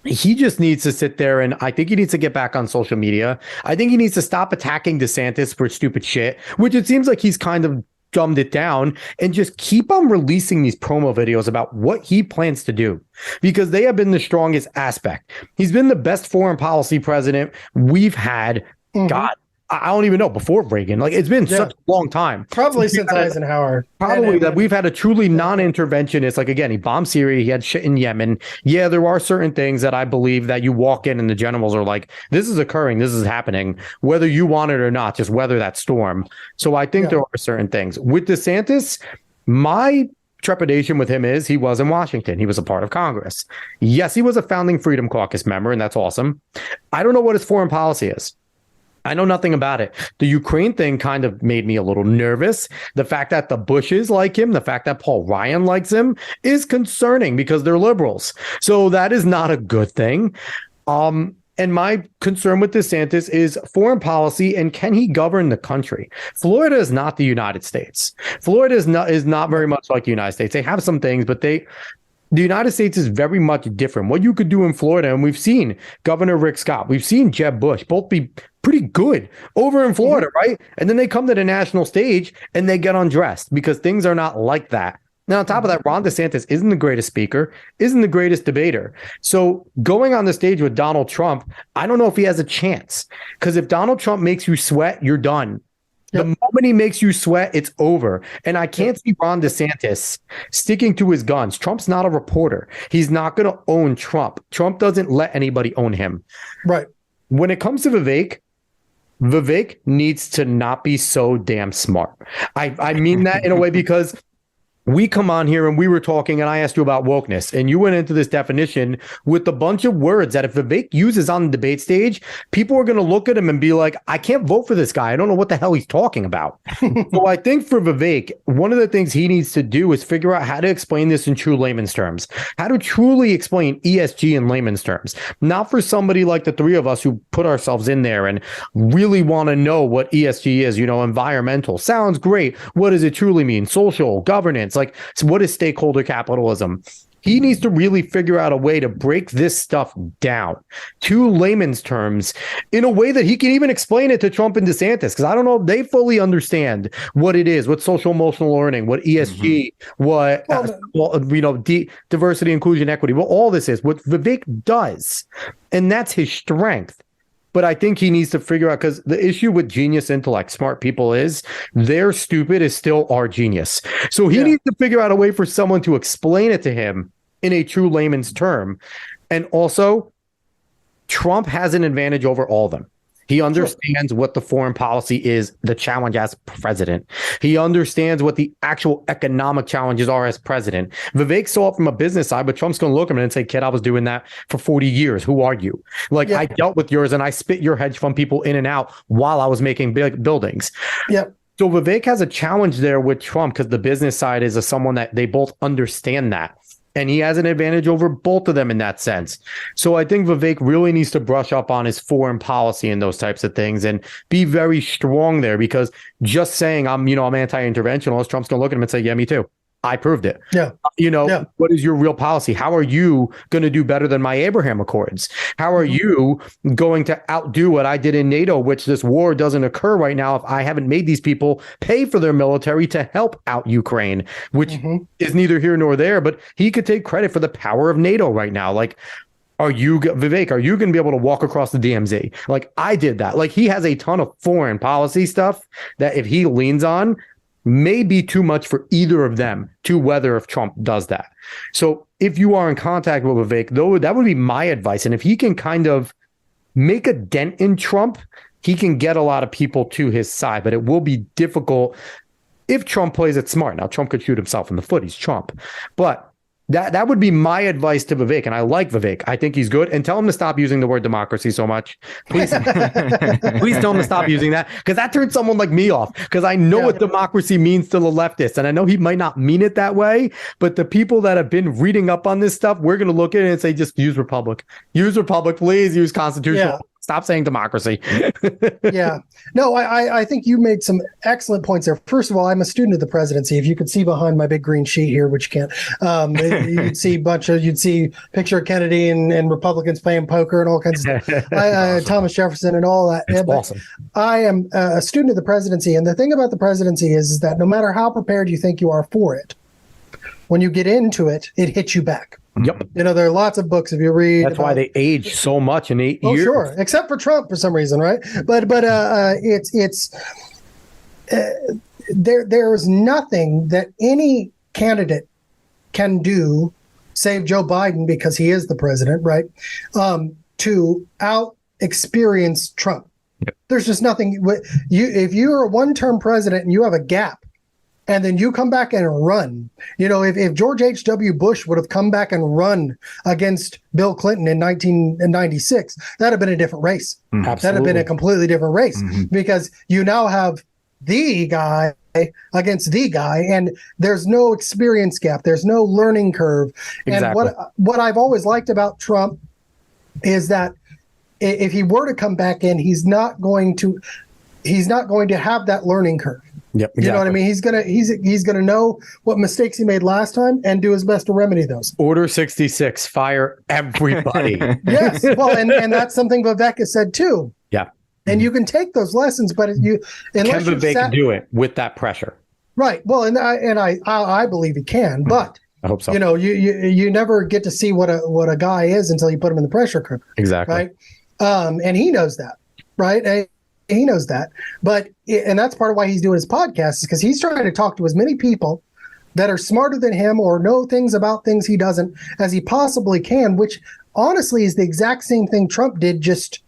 he just needs to sit there, and I think he needs to get back on social media. I think he needs to stop attacking DeSantis for stupid shit, which it seems like he's kind of dumbed it down, and just keep on releasing these promo videos about what he plans to do, because they have been the strongest aspect. He's been the best foreign policy president we've had. God, I don't even know, before Reagan. Like, it's been such a long time. Probably since Eisenhower. Probably that we've had a truly non-interventionist. Like, again, he bombed Syria. He had shit in Yemen. Yeah, there are certain things that I believe that you walk in and the generals are like, this is occurring. This is happening, whether you want it or not. Just weather that storm. So I think there are certain things. With DeSantis, my trepidation with him is he was in Washington. He was a part of Congress. Yes, he was a founding Freedom Caucus member, and that's awesome. I don't know what his foreign policy is. I know nothing about it. The Ukraine thing kind of made me a little nervous. The fact that the Bushes like him, the fact that Paul Ryan likes him is concerning because they're liberals. So that is not a good thing. And my concern with DeSantis is foreign policy and can he govern the country? Florida is not the United States. Florida is not very much like the United States. They have some things, but the United States is very much different. What you could do in Florida, and we've seen Governor Rick Scott, we've seen Jeb Bush, both be pretty good over in Florida, right? And then they come to the national stage and they get undressed because things are not like that. Now, on top of that, Ron DeSantis isn't the greatest speaker, isn't the greatest debater. So going on the stage with Donald Trump, I don't know if he has a chance, because if Donald Trump makes you sweat, you're done. The moment he makes you sweat, it's over. And I can't see Ron DeSantis sticking to his guns. Trump's not a reporter. He's not going to own Trump. Trump doesn't let anybody own him. Right. When it comes to Vivek needs to not be so damn smart. I mean that in a way, because we come on here and we were talking and I asked you about wokeness and you went into this definition with a bunch of words that if Vivek uses on the debate stage, people are going to look at him and be like, I can't vote for this guy. I don't know what the hell he's talking about. So I think for Vivek, one of the things he needs to do is figure out how to explain this in true layman's terms, how to truly explain ESG in layman's terms, not for somebody like the three of us who put ourselves in there and really want to know what ESG is. Environmental sounds great. What does it truly mean? Social, governance. Like, so what is stakeholder capitalism? He needs to really figure out a way to break this stuff down to layman's terms in a way that he can even explain it to Trump and DeSantis, because I don't know if they fully understand what it is, what social emotional learning, what ESG, what diversity, inclusion, equity, what all this is, what Vivek does, and that's his strength. But I think he needs to figure out, because the issue with genius intellect, smart people, is their stupid is still our genius. So he needs to figure out a way for someone to explain it to him in a true layman's term. And also, Trump has an advantage over all of them. He understands what the foreign policy is, the challenge as president. He understands what the actual economic challenges are as president. Vivek saw it from a business side, but Trump's going to look at him and say, kid, I was doing that for 40 years. Who are you? Like, I dealt with yours and I spit your hedge fund people in and out while I was making big buildings. Yep. So Vivek has a challenge there with Trump because the business side is someone that they both understand that. And he has an advantage over both of them in that sense. So I think Vivek really needs to brush up on his foreign policy and those types of things and be very strong there, because just saying I'm anti-interventionist, Trump's going to look at him and say, yeah, me too. I proved it. Yeah. What is your real policy? How are you going to do better than my Abraham Accords? How are you going to outdo what I did in NATO, which this war doesn't occur right now if I haven't made these people pay for their military to help out Ukraine, which is neither here nor there, but he could take credit for the power of NATO right now. Like, Vivek, are you going to be able to walk across the DMZ? Like I did that. Like he has a ton of foreign policy stuff that if he leans on, may be too much for either of them to weather if Trump does that. So if you are in contact with Vivek, though, that would be my advice. And if he can kind of make a dent in Trump, he can get a lot of people to his side, but it will be difficult if Trump plays it smart. Now, Trump could shoot himself in the foot. He's Trump. But that would be my advice to Vivek. And I like Vivek. I think he's good. And tell him to stop using the word democracy so much. Please, please tell him to stop using that, because that turns someone like me off, because I know what democracy means to the leftists. And I know he might not mean it that way, but the people that have been reading up on this stuff, we're going to look at it and say, just use republic. Use republic, please. Use constitutional. Yeah. Stop saying democracy. Yeah. No, I think you made some excellent points there. First of all, I'm a student of the presidency. If you could see behind my big green sheet here, which you can't, you'd see picture of Kennedy and Republicans playing poker and all kinds of stuff. Thomas Jefferson and all that. It's awesome. I am a student of the presidency. And the thing about the presidency is that no matter how prepared you think you are for it, when you get into it, it hits you back. Yep. There are lots of books if you read. That's why they age so much in 8 years. Oh, sure. Except for Trump for some reason, right? But there is nothing that any candidate can do, save Joe Biden because he is the president, right? To out experience Trump. Yep. There's just nothing. If you're a one-term president and you have a gap, and then you come back and run. If George H.W. Bush would have come back and run against Bill Clinton in 1996, that'd have been a different race. Absolutely. That'd have been a completely different race because you now have the guy against the guy, and there's no experience gap. There's no learning curve. Exactly. And what I've always liked about Trump is that if he were to come back in, he's not going to have that learning curve. Yep, exactly. You know what I mean? He's gonna know what mistakes he made last time and do his best to remedy those. Order 66, fire everybody. Yes, well, and that's something Vivek has said too. Yeah, and you can take those lessons, but can Vivek do it with that pressure? Right. Well, and I believe he can, but I hope so. You never get to see what a guy is until you put him in the pressure cooker. Exactly. Right. And he knows that. Right. He knows that, and that's part of why he's doing his podcast, is because he's trying to talk to as many people that are smarter than him or know things about things he doesn't as he possibly can, which honestly is the exact same thing Trump did, just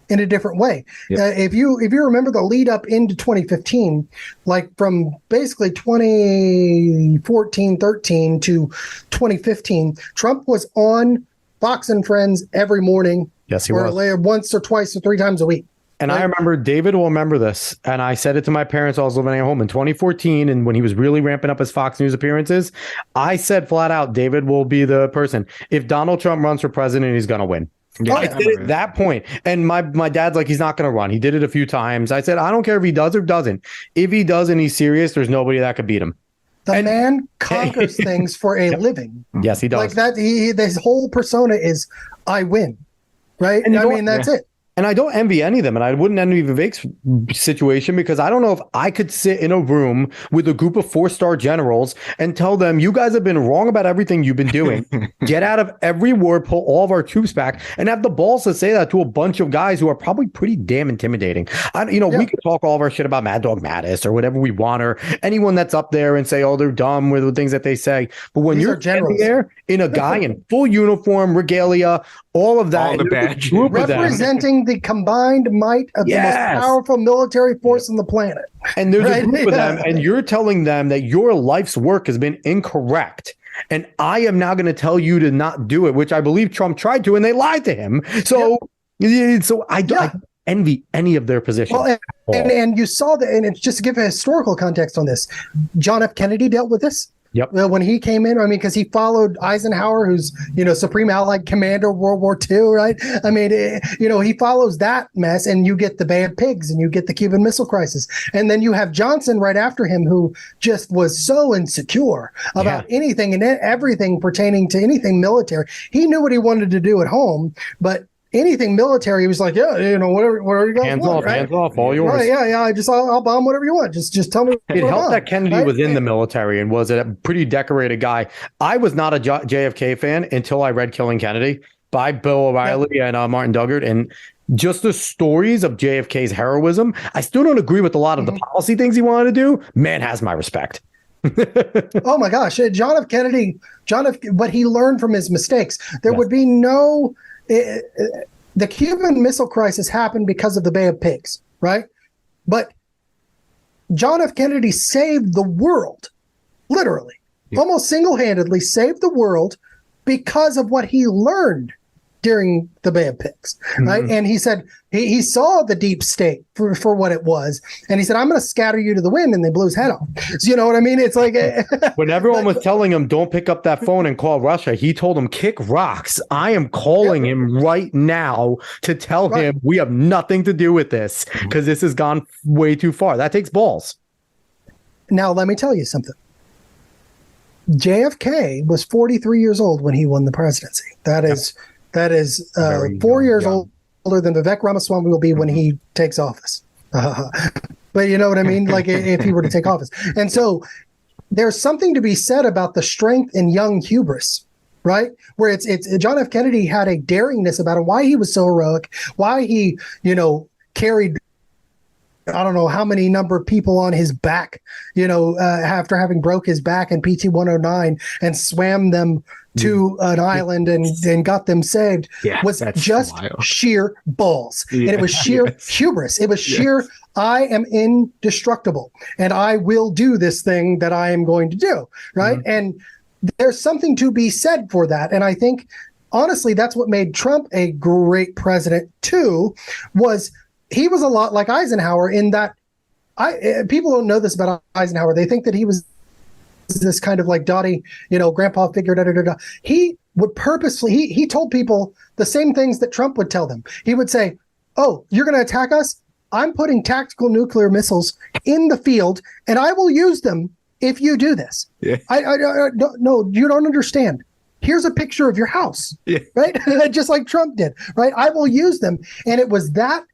in a different way. Yep. If you remember the lead up into 2015, like from basically 2014, 13 to 2015, Trump was on Fox and Friends every morning. Yes, he was. Once or twice or three times a week. And I remember, David will remember this, and I said it to my parents while I was living at home in 2014, and when he was really ramping up his Fox News appearances, I said flat out, David will be the person. If Donald Trump runs for president, he's going to win. Yeah, I said it at that point. And my dad's like, he's not going to run. He did it a few times. I said, I don't care if he does or doesn't. If he does and he's serious, there's nobody that could beat him. The man conquers things for a living. Yes, he does. Like that, his whole persona is, I win. Right? And that's it. And I don't envy any of them. And I wouldn't envy Vivek's situation, because I don't know if I could sit in a room with a group of 4-star generals and tell them, you guys have been wrong about everything you've been doing. Get out of every war, pull all of our troops back, and have the balls to say that to a bunch of guys who are probably pretty damn intimidating. We could talk all of our shit about Mad Dog Mattis or whatever we want, or anyone that's up there and say, oh, they're dumb with the things that they say. But when you're there in a guy in full uniform, regalia, all of that, all the badge, representing using the combined might of the most powerful military force on the planet. And there's a group of them, and you're telling them that your life's work has been incorrect. And I am now going to tell you to not do it, which I believe Trump tried to, and they lied to him. So, I don't envy any of their positions. Well, and you saw that, and it's just to give a historical context on this. John F. Kennedy dealt with this. Yep. When he came in, I mean, because he followed Eisenhower, who's, Supreme Allied Commander, World War II, right? I mean, he follows that mess, and you get the Bay of Pigs, and you get the Cuban Missile Crisis. And then you have Johnson right after him, who just was so insecure about anything and everything pertaining to anything military. He knew what he wanted to do at home, but anything military, he was like, whatever you guys hands want, off, right? hands off, all yours. I'll bomb whatever you want. Just tell me. It helped that Kennedy was in the military and was a pretty decorated guy. I was not a JFK fan until I read Killing Kennedy by Bill O'Reilly and Martin Dugard, and just the stories of JFK's heroism. I still don't agree with a lot of the policy things he wanted to do. Man has my respect. Oh my gosh, John F. Kennedy, what he learned from his mistakes. There would be no. The Cuban Missile Crisis happened because of the Bay of Pigs, right? But John F. Kennedy saved the world, literally, almost single-handedly saved the world because of what he learned during the Bay of Pigs, right? And he said he saw the deep state for what it was, and he said, "I'm going to scatter you to the wind," and they blew his head off. So, you know what I mean? It's like when everyone was telling him, "Don't pick up that phone and call Russia," he told him, "Kick rocks. I am calling him right now to tell him we have nothing to do with this because this has gone way too far." That takes balls. Now, let me tell you something. JFK was 43 years old when he won the presidency. That is 4 years older than Vivek Ramaswamy will be when he takes office. But you know what I mean? Like if he were to take office. And so there's something to be said about the strength in young hubris, right? Where it's John F. Kennedy had a daringness about him, why he was so heroic, why he, carried I don't know how many number of people on his back, after having broke his back in PT 109 and swam them to an island and got them saved was just sheer balls. And it was sheer hubris. It was sheer, I am indestructible and I will do this thing that I am going to do. Right. And there's something to be said for that. And I think, honestly, that's what made Trump a great president too, was he was a lot like Eisenhower in that people don't know this about Eisenhower. They think that he was this kind of like dotty, grandpa figure. He would purposefully, he told people the same things that Trump would tell them. He would say, "Oh, you're going to attack us? I'm putting tactical nuclear missiles in the field and I will use them if you do this." Yeah. I no, you don't understand. Here's a picture of your house, right? Just like Trump did, right? I will use them. And it was that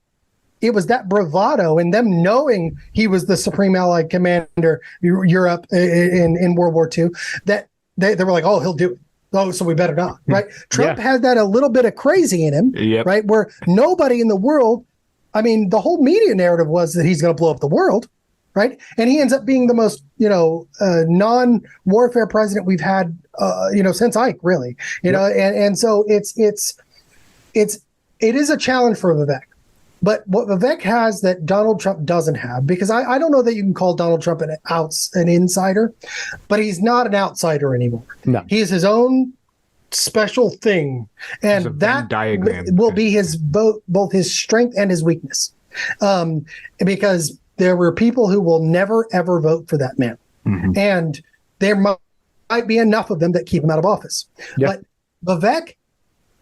bravado and them knowing he was the Supreme Allied Commander Europe in World War II that they were like, "Oh, he'll do it. Oh, so we better not," right? Trump had that a little bit of crazy in him, right? Where nobody in the world, I mean, the whole media narrative was that he's going to blow up the world, right? And he ends up being the most, non-warfare president we've had, since Ike, really, and so it is a challenge for Vivek. But what Vivek has that Donald Trump doesn't have, because I don't know that you can call Donald Trump an insider, but he's not an outsider anymore. No. He is his own special thing. And that will be his both his strength and his weakness. Because there were people who will never, ever vote for that man. Mm-hmm. And there might be enough of them that keep him out of office. Yep. But Vivek,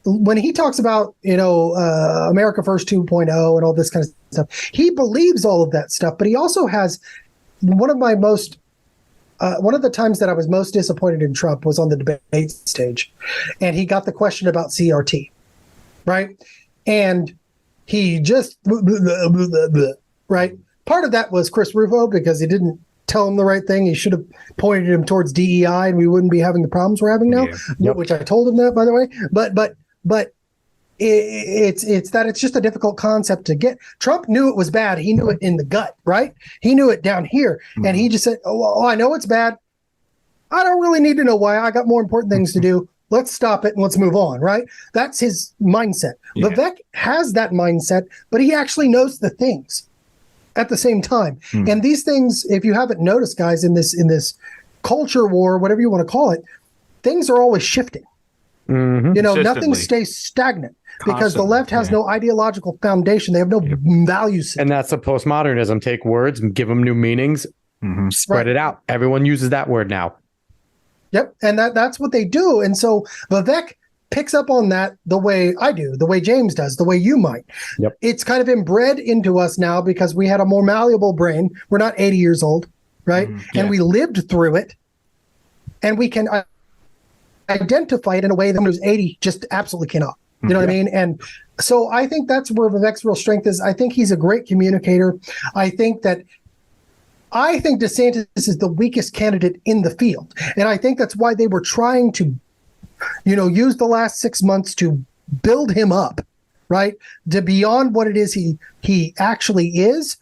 when he talks about, America First 2.0 and all this kind of stuff, he believes all of that stuff, but he also has one of the times that I was most disappointed in Trump was on the debate stage, and he got the question about CRT, right? And he just, right? Part of that was Chris Rufo because he didn't tell him the right thing. He should have pointed him towards DEI and we wouldn't be having the problems we're having now, which I told him that, by the way. But it's that it's just a difficult concept to get. Trump knew it was bad. He knew it in the gut, right? He knew it down here. Mm-hmm. And he just said, "Oh, I know it's bad. I don't really need to know why. I got more important things to do. let's stop it and let's move on, right? That's his mindset. Yeah. Vivek has that mindset, but he actually knows the things at the same time. And these things, if you haven't noticed, guys, in this culture war, whatever you want to call it, things are always shifting. Mm-hmm. You know, nothing stays stagnant because the left has no ideological foundation. They have no value system. And that's the postmodernism. Take words, give them new meanings, spread it out. Everyone uses that word now. Yep. And that's what they do. And so Vivek picks up on that the way I do, the way James does, the way you might. Yep. It's kind of inbred into us now because we had a more malleable brain. We're not 80 years old, right? And we lived through it. And we can identify it in a way that someone who's 80 just absolutely cannot. You know what I mean? And so I think that's where Vivek's real strength is. I think he's a great communicator. I think DeSantis is the weakest candidate in the field. And I think that's why they were trying to, use the last 6 months to build him up, right? To beyond what it is he actually is.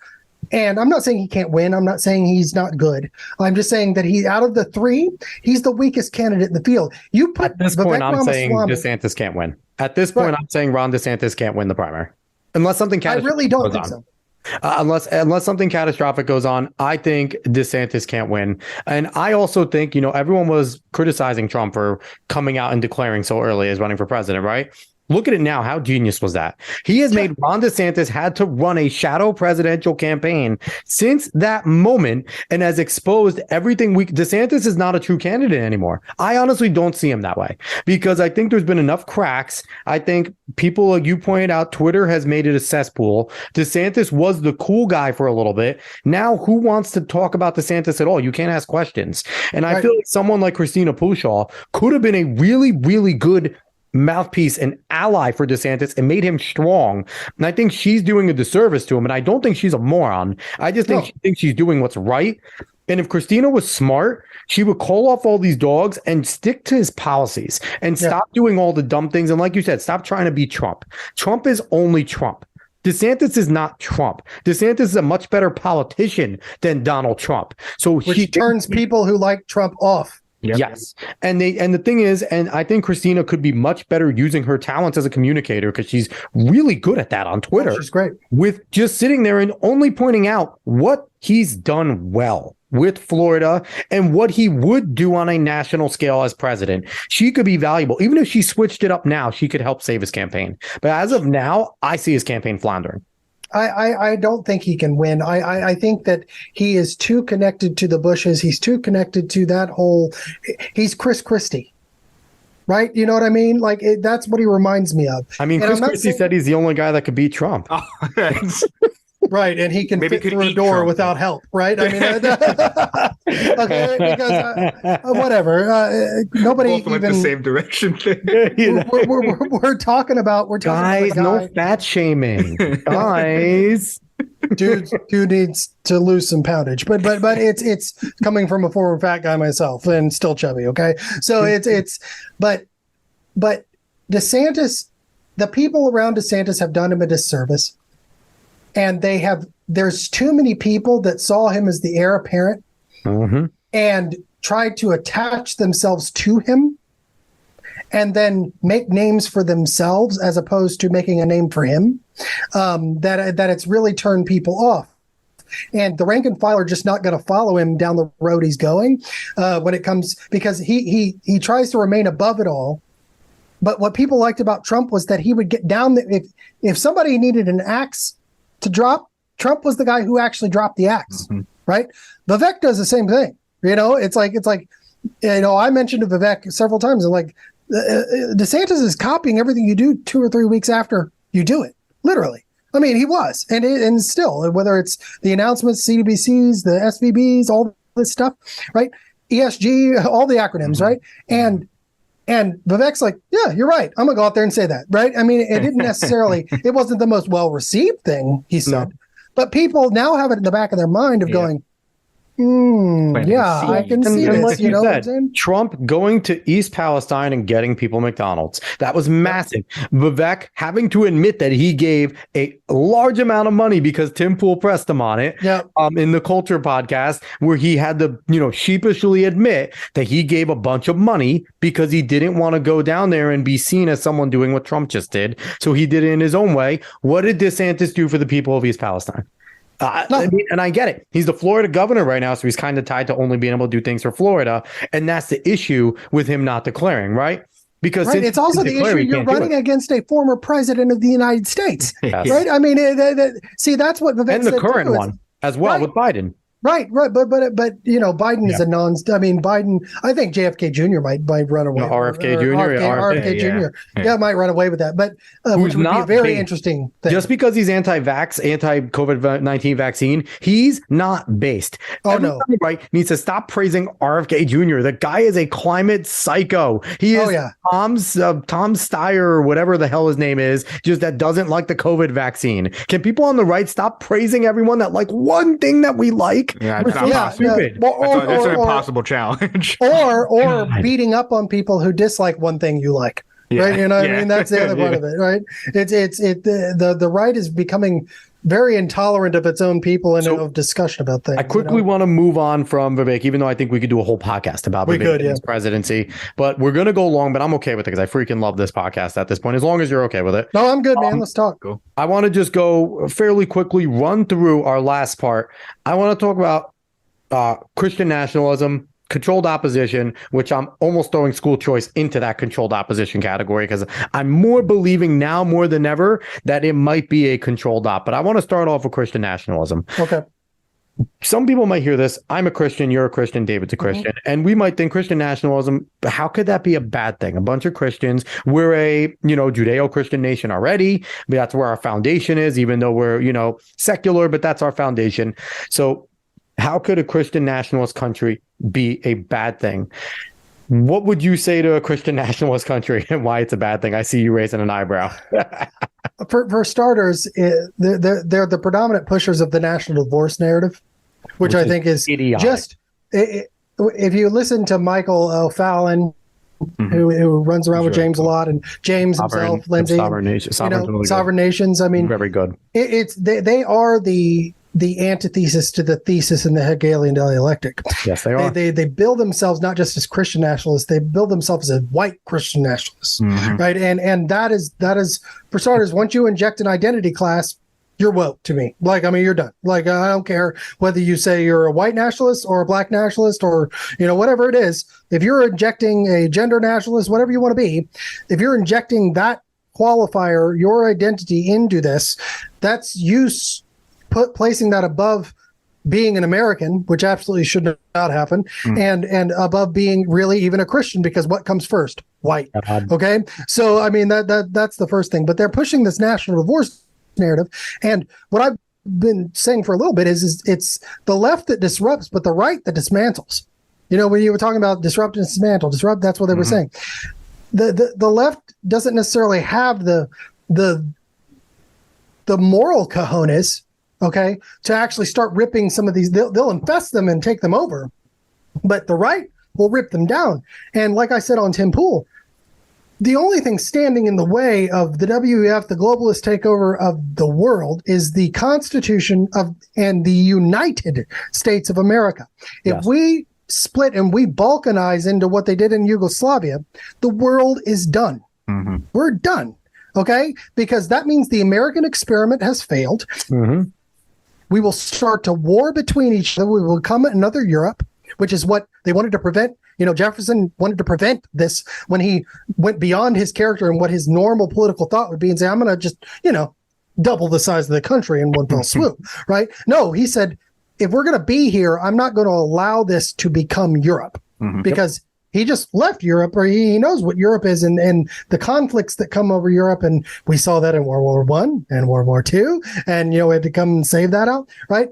And I'm not saying he can't win. I'm not saying he's not good. I'm just saying that out of the three, he's the weakest candidate in the field. You put At this point, I'm saying DeSantis can't win. At this point, I'm saying Ron DeSantis can't win the primary. Unless something catastrophic I really don't think so. Unless something catastrophic goes on, I think DeSantis can't win. And I also think, everyone was criticizing Trump for coming out and declaring so early as running for president, right? Look at it now. How genius was that? He has made Ron DeSantis had to run a shadow presidential campaign since that moment and has exposed everything. DeSantis is not a true candidate anymore. I honestly don't see him that way because I think there's been enough cracks. I think people, like you pointed out, Twitter has made it a cesspool. DeSantis was the cool guy for a little bit. Now, who wants to talk about DeSantis at all? You can't ask questions. And I feel like someone like Christina Pushaw could have been a really, really good mouthpiece and ally for DeSantis and made him strong. And I think she's doing a disservice to him. And I don't think she's a moron. I just think she thinks she's doing what's right. And if Christina was smart, she would call off all these dogs and stick to his policies and stop doing all the dumb things. And like you said, stop trying to be Trump. Trump is only Trump. DeSantis is not Trump. DeSantis is a much better politician than Donald Trump. So he turns people who like Trump off. Yep. Yes. And the thing is, and I think Christina could be much better using her talents as a communicator because she's really good at that on Twitter. She's great. With just sitting there and only pointing out what he's done well with Florida and what he would do on a national scale as president. She could be valuable. Even if she switched it up now, she could help save his campaign. But as of now, I see his campaign floundering. I don't think he can win. I think that he is too connected to the Bushes. He's too connected to that whole. He's Chris Christie, right? You know what I mean? Like that's what he reminds me of. I mean, Chris Christie said he's the only guy that could beat Trump. Right, and he can fit through a door Trump without help, right? I mean, okay, because whatever. Nobody both went the same direction. we're talking about guys. No fat shaming, guys. Dude needs to lose some poundage, but it's coming from a former fat guy myself and still chubby. Okay, so but DeSantis, the people around DeSantis have done him a disservice. And there's too many people that saw him as the heir apparent and tried to attach themselves to him and then make names for themselves as opposed to making a name for him, that it's really turned people off. And the rank and file are just not going to follow him down the road he's going when it comes, because he tries to remain above it all. But what people liked about Trump was that he would get down there. If somebody needed an axe to drop, Trump was the guy who actually dropped the axe, right? Vivek does the same thing. It's like, I mentioned to Vivek several times, and like, DeSantis is copying everything you do 2 or 3 weeks after you do it. Literally. I mean, he was, and still, whether it's the announcements, CDBCs, the SVBs, all this stuff, right? ESG, all the acronyms, right? And Vivek's like, yeah, you're right. I'm going to go out there and say that, right? I mean, it didn't necessarily, it wasn't the most well-received thing he said, but people now have it in the back of their mind of going, Yeah, I can see And this. like You know what I'm said, saying? Trump going to East Palestine and getting people McDonald's. That was massive. Vivek having to admit that he gave a large amount of money because Tim Pool pressed him on it. Yep. In the Culture podcast, where he had to, sheepishly admit that he gave a bunch of money because he didn't want to go down there and be seen as someone doing what Trump just did. So he did it in his own way. What did DeSantis do for the people of East Palestine? I mean, and I get it. He's the Florida governor right now, so he's kind of tied to only being able to do things for Florida. And that's the issue with him not declaring, right? Because it's also the issue you're running against a former president of the United States, right? I mean, see, that's what Vivek and the current one as well with Biden. Right. But Biden is a I mean, Biden. I think JFK Jr. might run away. RFK Jr. RFK Jr. Yeah, might run away with that. But which would be a very interesting thing. Just because he's anti-COVID-19 vaccine, he's not based. Everybody, right, needs to stop praising RFK Jr. The guy is a climate psycho. He is Tom Steyer or whatever the hell his name is, just that doesn't like the COVID vaccine. Can people on the right stop praising everyone that like one thing that we like? Yeah, it's not stupid. That's an impossible challenge. or beating up on people who dislike one thing you like. Right? You know what I mean? That's the other part of it, right? The right is becoming very intolerant of its own people and of discussion about things. I quickly want to move on from Vivek, even though I think we could do a whole podcast about Vivek's presidency. But we're going to go long, but I'm okay with it because I freaking love this podcast at this point, as long as you're okay with it. No, I'm good, man. Let's talk. Cool. I want to just go fairly quickly, run through our last part. I want to talk about Christian nationalism, controlled opposition, which I'm almost throwing school choice into that controlled opposition category because I'm more believing now more than ever that it might be a controlled op. But I want to start off with Christian nationalism. Okay. Some people might hear this. I'm a Christian. You're a Christian. David's a Christian. And we might think Christian nationalism, how could that be a bad thing? A bunch of Christians. We're a, Judeo-Christian nation already. That's where our foundation is, even though we're, secular, but that's our foundation. So how could a Christian nationalist country be a bad thing? What would you say to a Christian nationalist country and why it's a bad thing? I see you raising an eyebrow. For starters, they're the predominant pushers of the national divorce narrative, which I think is idiotic. Just if you listen to Michael O'Fallon, who runs around with James a lot, and James himself, Lindsay, Sovereign Nations. I mean, very good. They are the antithesis to the thesis in the Hegelian dialectic. Yes, they are. They build themselves not just as Christian nationalists; they build themselves as white Christian nationalists, right? And that is for starters. Once you inject an identity class, you're woke to me. Like, I mean, you're done. Like, I don't care whether you say you're a white nationalist or a black nationalist or whatever it is. If you're injecting a gender nationalist, whatever you want to be, if you're injecting that qualifier, your identity into this, that's use. Placing that above being an American, which absolutely should not happen, and above being really even a Christian, because what comes first? White. Okay, so I mean that's the first thing. But they're pushing this national divorce narrative, and what I've been saying for a little bit is it's the left that disrupts, but the right that dismantles. When you were talking about disrupt and dismantle, that's what they were saying. The left doesn't necessarily have the moral cojones. Okay, to actually start ripping some of these, they'll infest them and take them over, but the right will rip them down. And like I said on Tim Pool, the only thing standing in the way of the WEF, the globalist takeover of the world, is the Constitution and the United States of America. If we split and we balkanize into what they did in Yugoslavia, the world is done. We're done. Okay, because that means the American experiment has failed. We will start to war between each other. We will become another Europe, which is what they wanted to prevent. Jefferson wanted to prevent this when he went beyond his character and what his normal political thought would be and say, I'm going to just, double the size of the country in one fell swoop, right? No, he said, if we're going to be here, I'm not going to allow this to become Europe because he just left Europe, or he knows what Europe is and the conflicts that come over Europe. And we saw that in World War I and World War II. And, we had to come and save that out, right?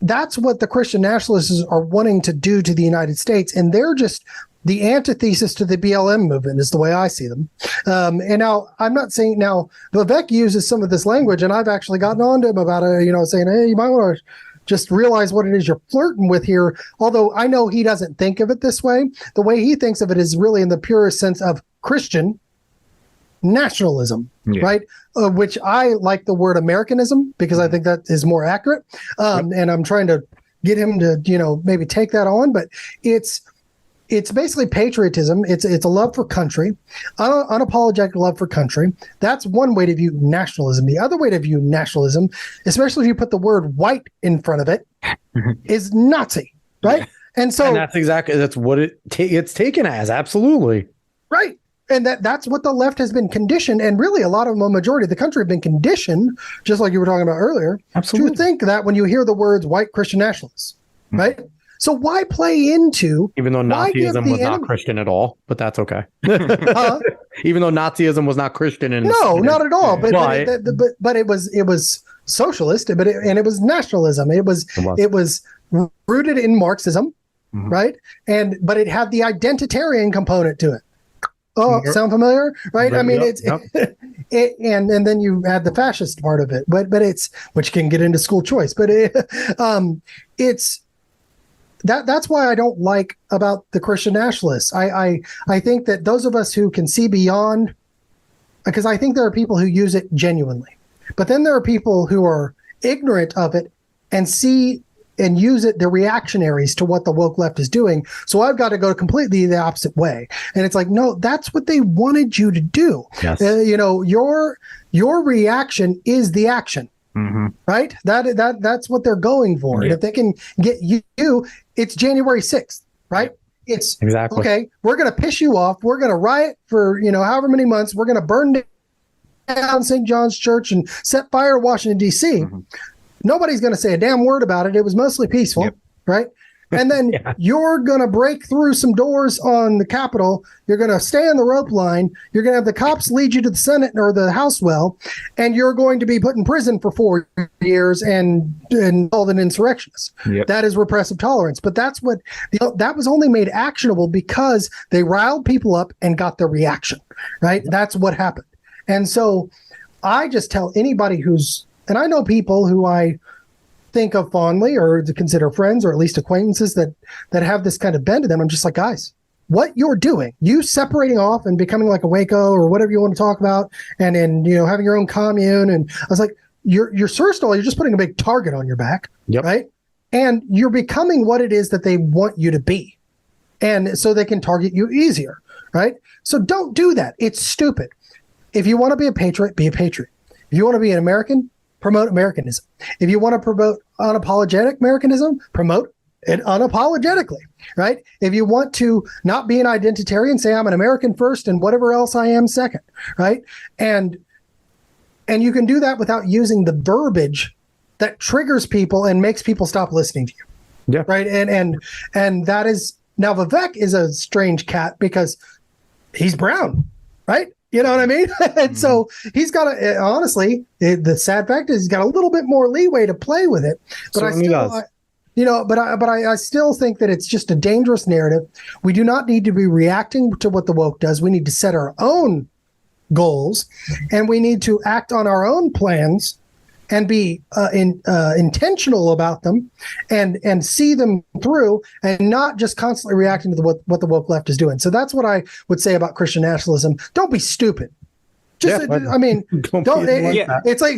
That's what the Christian nationalists are wanting to do to the United States. And they're just the antithesis to the BLM movement is the way I see them. And now I'm not saying Vivek uses some of this language, and I've actually gotten on to him about it, saying, hey, you might want to just realize what it is you're flirting with here. Although I know he doesn't think of it this way. The way he thinks of it is really in the purest sense of Christian nationalism, right? Which I like the word Americanism because I think that is more accurate. And I'm trying to get him to, maybe take that on, but it's basically patriotism. It's a love for country, unapologetic love for country. That's one way to view nationalism. The other way to view nationalism, especially if you put the word white in front of it, is Nazi, right? And so that's what it's taken as. Absolutely. Right. And that's what the left has been conditioned. And really a lot of the majority of the country have been conditioned, just like you were talking about earlier, to think that when you hear the words white Christian nationalists, right? So why play into... Even though Nazism was not Christian at all, but that's okay. Even though Nazism was not Christian. No, not at all. But it was socialist, and it was nationalism. It was rooted in Marxism, right? But it had the identitarian component to it. Oh, sound familiar? Right? I mean, and then you add the fascist part of it, but it's, which can get into school choice, but it's that's why I don't like about the Christian nationalists. I think that those of us who can see beyond, because I think there are people who use it genuinely, but then there are people who are ignorant of it and see and use it, they're reactionaries to what the woke left is doing. So I've got to go completely the opposite way. And it's like, no, that's what they wanted you to do. Yes. Your reaction is the action, right? That's what they're going for. And if they can get you, it's January 6th, right? It's exactly okay. We're going to piss you off. We're going to riot for, however many months. We're going to burn down St. John's Church and set fire to Washington, D.C. Nobody's going to say a damn word about it. It was mostly peaceful, right? And then you're going to break through some doors on the Capitol. You're going to stay on the rope line. You're going to have the cops lead you to the Senate or the House well, and you're going to be put in prison for 4 years and called an insurrectionist. That is repressive tolerance. But that's what that was only made actionable because they riled people up and got their reaction, right? That's what happened. And so I just tell anybody and I know people who I think of fondly or to consider friends or at least acquaintances that have this kind of bend to them. I'm just like, guys, what you're doing, you separating off and becoming like a Waco or whatever you want to talk about, and then, having your own commune. And I was like, you're first of all, you're just putting a big target on your back, right? And you're becoming what it is that they want you to be. And so they can target you easier, right? So don't do that. It's stupid. If you want to be a patriot, be a patriot. If you want to be an American, promote Americanism. If you want to promote unapologetic Americanism, promote it unapologetically, right? If you want to not be an identitarian, say I'm an American first and whatever else I am second, right? And you can do that without using the verbiage that triggers people and makes people stop listening to you. Right? And that is, now Vivek is a strange cat because he's brown, right? You know what I mean? And so he's got honestly, the sad fact is he's got a little bit more leeway to play with it. But I still think that it's just a dangerous narrative. We do not need to be reacting to what the woke does. We need to set our own goals, and we need to act on our own plans and be intentional about them and see them through and not just constantly reacting to what the woke left is doing. So that's what I would say about Christian nationalism. Don't be stupid. It's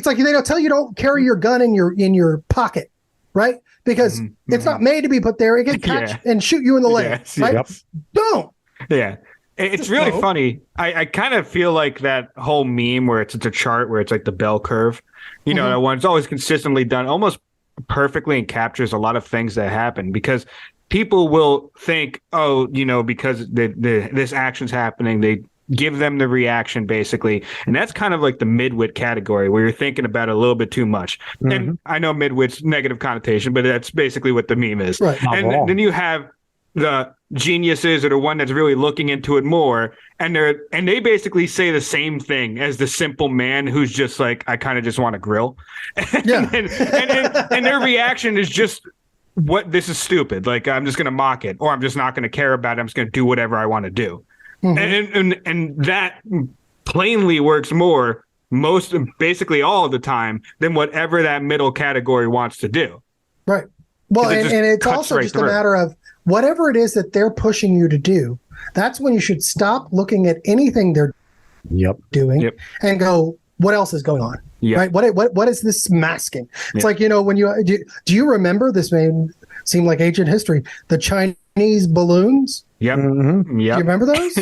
like they don't tell you don't carry your gun in your pocket, right? Because it's not made to be put there. It can catch and shoot you in the leg. Right? Don't. Yeah. It's really funny. I kind of feel like that whole meme where it's a chart where it's like the bell curve, that one's always consistently done almost perfectly and captures a lot of things that happen, because people will think, because this action's happening, they give them the reaction basically. And that's kind of like the midwit category where you're thinking about it a little bit too much. And I know midwit's negative connotation, but that's basically what the meme is. Right. And then you have the geniuses or the one that's really looking into it more, and they basically say the same thing as the simple man who's just like, I kind of just want to grill. And their reaction is just, what, this is stupid. Like, I'm just going to mock it, or I'm just not going to care about it. I'm just going to do whatever I want to do. And that plainly works more basically all of the time than whatever that middle category wants to do. Right. Well, It just and it's cuts also right just through. a matter of whatever it is that they're pushing you to do. That's when you should stop looking at anything they're doing and go, what else is going on? Right? What is this masking? It's like, when you do you remember, this may seem like ancient history, the Chinese balloons? Yep. Mm-hmm. Do you remember those?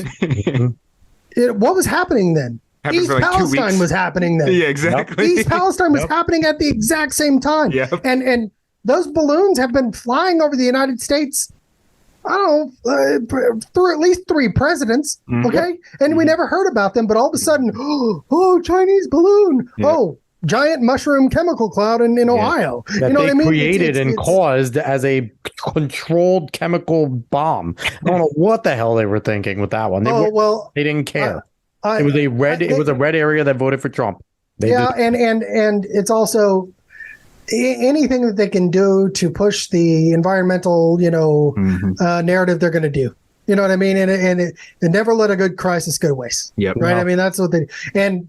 What was happening then? East Palestine was happening then. Yeah, exactly. East Palestine was happening at the exact same time. Yep. And those balloons have been flying over the United States, I don't know, through at least 3 presidents, okay? And we never heard about them, but all of a sudden, oh, Chinese balloon. Yeah. Oh, giant mushroom chemical cloud in Ohio. That they created and caused as a controlled chemical bomb. I don't know what the hell they were thinking with that one. They didn't care. It was a red area that voted for Trump. And it's also anything that they can do to push the environmental, narrative, they're going to do. You know what I mean? And they never let a good crisis go to waste. Yep. Right. No. I mean, that's what and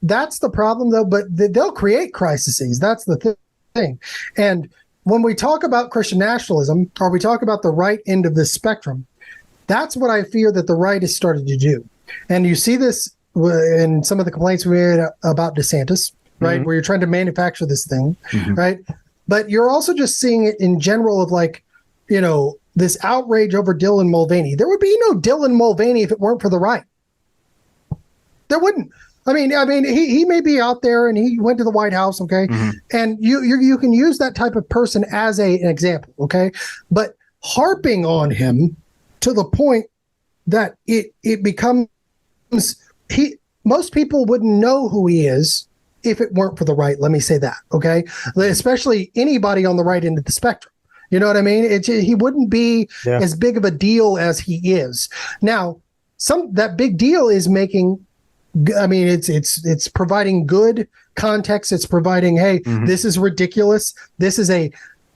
that's the problem, though. But they'll create crises. That's the thing. And when we talk about Christian nationalism, or we talk about the right end of the spectrum, that's what I fear that the right has started to do. And you see this in some of the complaints we made about DeSantis, right? Where you're trying to manufacture this thing, right? But you're also just seeing it in general of this outrage over Dylan Mulvaney. There would be no Dylan Mulvaney if it weren't for the right. There wouldn't. I mean, he may be out there and he went to the White House, okay? And you can use that type of person as an example, okay? But harping on him to the point that it becomes most people wouldn't know who he is if it weren't for the right. Let me say that, okay? Especially anybody on the right end of the spectrum. You know what I mean? He wouldn't be as big of a deal as he is. Now, that big deal is making, I mean, it's providing good context. It's providing, hey, this is ridiculous. This is a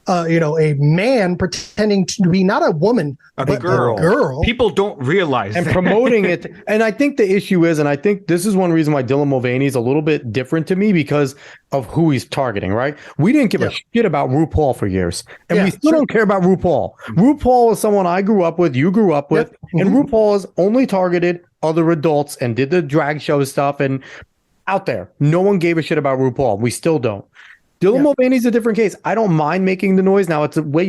man pretending to be not a woman, but a girl. People don't realize and that. Promoting it. And I think the issue is, and I think this is one reason why Dylan Mulvaney is a little bit different to me because of who he's targeting, right? We didn't give a shit about RuPaul for years. And we still don't care about RuPaul. RuPaul is someone I grew up with, you grew up with, and RuPaul has only targeted other adults and did the drag show stuff and out there. No one gave a shit about RuPaul. We still don't. Dylan Mulvaney's a different case. I don't mind making the noise. Now, that's the way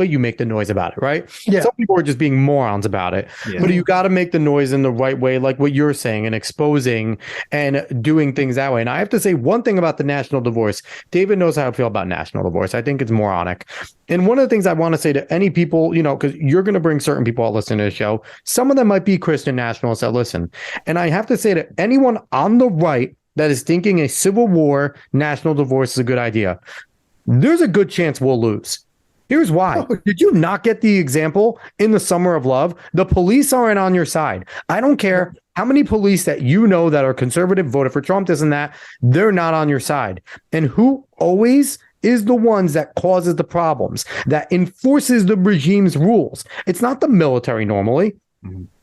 you make the noise about it, right? Yeah. Some people are just being morons about it. Yeah. But you got to make the noise in the right way, like what you're saying, and exposing and doing things that way. And I have to say one thing about the national divorce. David knows how I feel about national divorce. I think it's moronic. And one of the things I want to say to any people, because you're going to bring certain people out listening to the show. Some of them might be Christian nationalists that listen. And I have to say to anyone on the right that is thinking a civil war national divorce is a good idea, there's a good chance we'll lose. Here's why. Did you not get the example in the Summer of Love? The police aren't on your side. I don't care how many police that that are conservative, voted for Trump, this and that, they're not on your side. And who always is the ones that causes the problems, that enforces the regime's rules? It's not the military normally.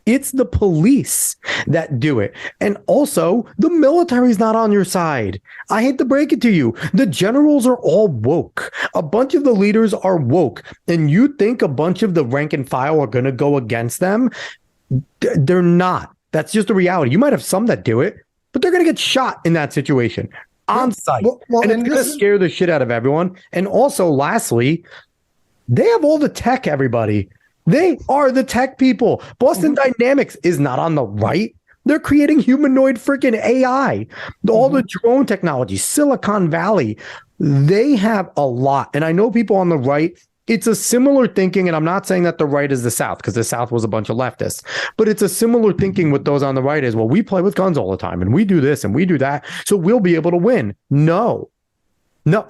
It's the police that do it. And also, the military is not on your side. I hate to break it to you. The generals are all woke. A bunch of the leaders are woke. And you think a bunch of the rank and file are going to go against them? They're not. That's just the reality. You might have some that do it, but they're going to get shot in that situation on site. And it's going to scare the shit out of everyone. And also, lastly, they have all the tech, everybody. They are the tech people. Boston Dynamics is not on the right. They're creating humanoid freaking AI. All the drone technology, Silicon Valley, they have a lot. And I know people on the right, it's a similar thinking. And I'm not saying that the right is the South, because the South was a bunch of leftists. But it's a similar thinking with those on the right is, well, we play with guns all the time and we do this and we do that, so we'll be able to win. No,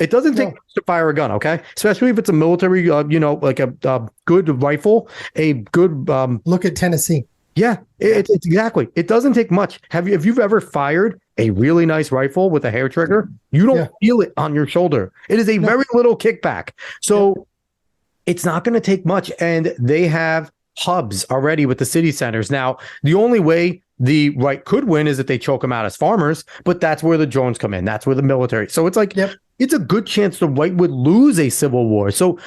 it doesn't take much to fire a gun, okay? Especially if it's a military, like a good rifle, a good... Look at Tennessee. Yeah, it's exactly. It doesn't take much. If you've ever fired a really nice rifle with a hair trigger, you don't feel it on your shoulder. It is a very little kickback. So it's not going to take much. And they have hubs already with the city centers. Now, the only way the right could win is if they choke them out as farmers, but that's where the drones come in. That's where the military. So it's like it's a good chance the right would lose a civil war. So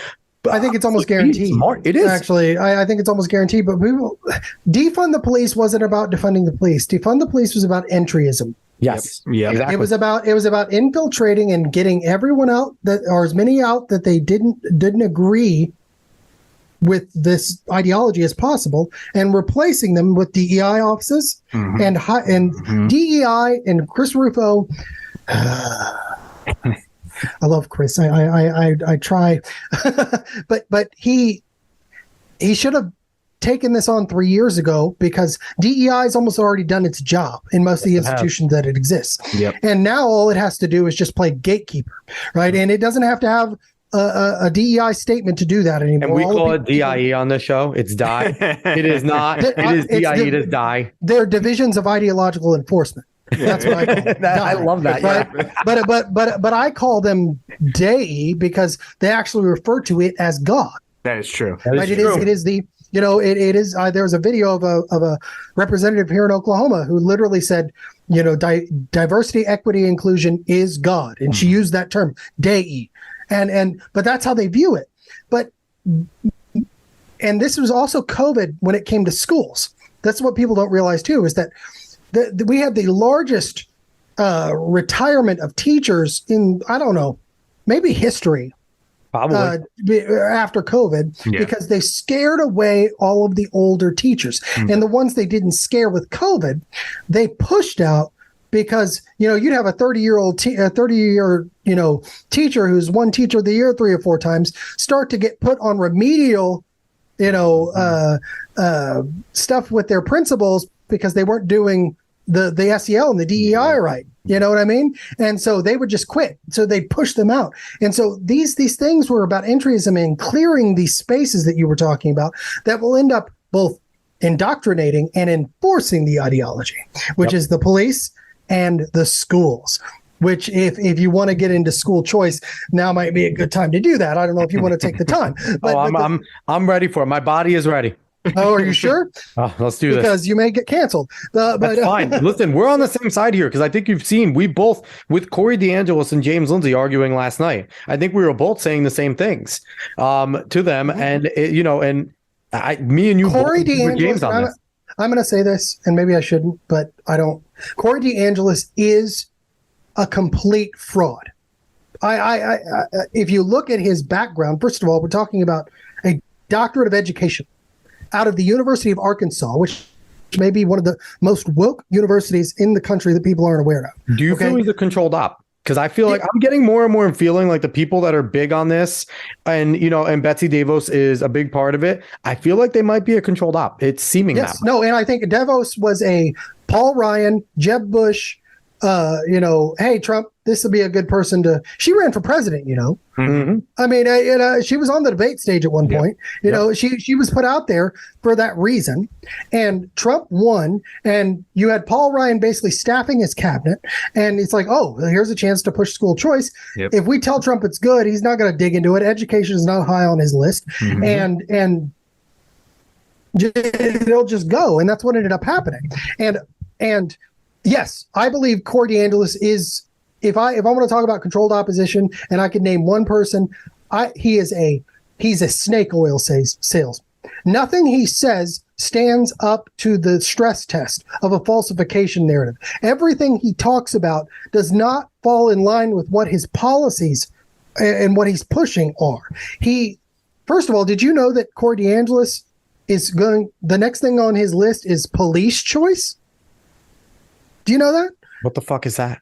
I think it's almost guaranteed. It is. Actually, I think it's almost guaranteed. But people, defund the police wasn't about defunding the police. Defund the police was about entryism. Yes. Yep. Exactly. It was about infiltrating and getting everyone out or as many out that they didn't agree with this ideology as possible, and replacing them with DEI offices and DEI and Chris Rufo. I love Chris. I try, but he should have taken this on 3 years ago, because DEI has almost already done its job in most of the institutions that it exists. Yep. And now all it has to do is just play gatekeeper, right? And it doesn't have to have a DEI statement to do that anymore. And we call it DIE on this show. It's die. It is not. It is DIE. It is die. They're divisions of ideological enforcement. That's what I call them. I love that. Right? Yeah. But I call them DEI because they actually refer to it as God. That is true. Right? It is the, you know, it is. There was a video of a representative here in Oklahoma who literally said, you know, diversity, equity, inclusion is God, and she used that term, DEI, but that's how they view it. And this was also COVID when it came to schools. That's what people don't realize too, is that we had the largest retirement of teachers in, I don't know, maybe history. Probably. After COVID, because they scared away all of the older teachers. And the ones they didn't scare with COVID, they pushed out, because, you know, you'd have a 30-year, you know, teacher who's won Teacher of the Year 3 or 4 times start to get put on remedial, you know, stuff with their principals because they weren't doing the SEL and the DEI right. You know what I mean? And so they would just quit. So they push them out. And so these things were about entryism and clearing these spaces that you were talking about that will end up both indoctrinating and enforcing the ideology, which is the police and the schools. Which, if you want to get into school choice, now might be a good time to do that. I don't know if you want to take the time. But, I'm ready for it. My body is ready. Oh, are you sure? Let's do this. Because you may get canceled. That's fine. Listen, we're on the same side here, because I think you've seen, we both, with Corey DeAngelis and James Lindsay arguing last night, I think we were both saying the same things to them. And, you know, and me and you Corey both DeAngelis, James on this. I'm going to say this, and maybe I shouldn't, but I don't. Corey DeAngelis is a complete fraud. If you look at his background, first of all, we're talking about a doctorate of education out of the University of Arkansas, which may be one of the most woke universities in the country that people aren't aware of. Do you feel he's a controlled op? Because I feel like I'm getting more and more feeling like the people that are big on this, and, you know, and Betsy DeVos is a big part of it, I feel like they might be a controlled op. It's seeming that way. No, and I think DeVos was a Paul Ryan, Jeb Bush, you know, hey, Trump, this would be a good person to. She ran for president, you know. Mm-hmm. I mean, she was on the debate stage at one point. You know, she was put out there for that reason, and Trump won. And you had Paul Ryan basically staffing his cabinet, and it's like, oh, here's a chance to push school choice. Yep. If we tell Trump it's good, he's not going to dig into it. Education is not high on his list, and it'll just go, and that's what ended up happening. And yes, I believe Corey DeAngelis is. If I want to talk about controlled opposition, and I could name one person, he's a snake oil salesman. Nothing he says stands up to the stress test of a falsification narrative. Everything he talks about does not fall in line with what his policies and what he's pushing are. First of all, did you know that Corey DeAngelis the next thing on his list is police choice? Do you know that? What the fuck is that?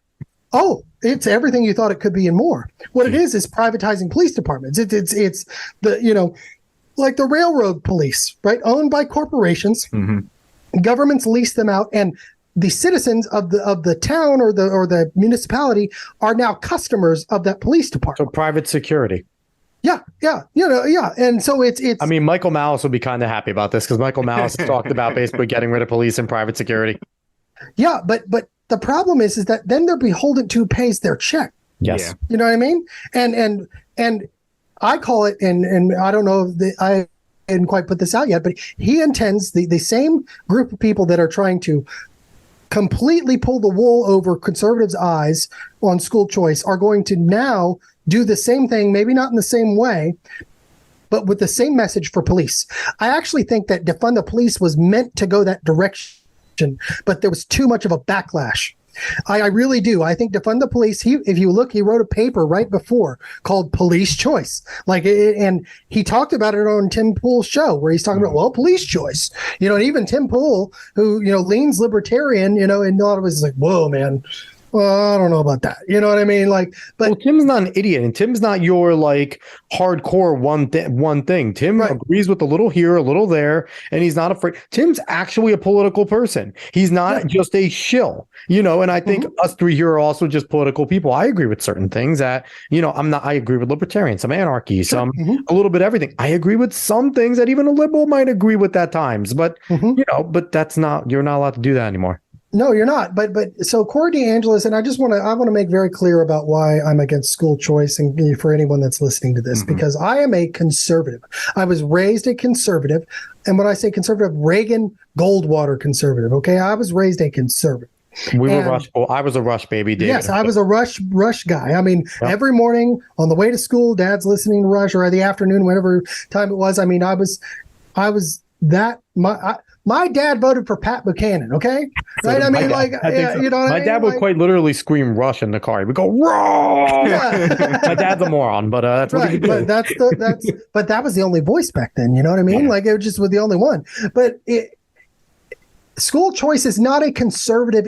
Oh, it's everything you thought it could be and more. What it is privatizing police departments. It's the, you know, like the railroad police, right? Owned by corporations. Mm-hmm. Governments lease them out, and the citizens of the town or the municipality are now customers of that police department. So private security. Yeah, you know, yeah. And so it's. I mean, Michael Malice would be kind of happy about this, because Michael Malice talked about basically getting rid of police and private security. Yeah, but the problem is that then they're beholden to who pays their check. Yes. Yeah. You know what I mean? And I call it, and I don't know if I didn't quite put this out yet, but he intends the same group of people that are trying to completely pull the wool over conservatives' eyes on school choice are going to now do the same thing, maybe not in the same way, but with the same message for police. I actually think that defund the police was meant to go that direction, but there was too much of a backlash. I really do. I think defund the police. If you look, he wrote a paper right before called Police Choice. And he talked about it on Tim Pool's show where he's talking about, well, police choice. And even Tim Pool, who, leans libertarian, and a lot of us is like, whoa, man. Well, I don't know about that. You know what I mean? But Tim's not an idiot, and Tim's not your hardcore one thing. Tim agrees with a little here, a little there, and he's not afraid. Tim's actually a political person. He's not just a shill, and I think us three here are also just political people. I agree with certain things that, I agree with libertarians, some anarchy, some a little bit everything. I agree with some things that even a liberal might agree with at times, but but you're not allowed to do that anymore. No, you're not. But so Corey DeAngelis, and I want to make very clear about why I'm against school choice, and for anyone that's listening to this, because I am a conservative. I was raised a conservative, and when I say conservative, Reagan Goldwater conservative. Okay, I was raised a conservative. We were Rush. I was a Rush baby. David. Yes, I was a Rush guy. I mean, every morning on the way to school, Dad's listening to Rush, or the afternoon, whatever time it was. I mean, I was that. My dad voted for Pat Buchanan, okay? Right? I mean, my dad would quite literally scream Rush in the car. He would go, "Wrong!" Yeah. My dad's a moron, but that's what he did. But that was the only voice back then, you know what I mean? It was just the only one. But school choice is not a conservative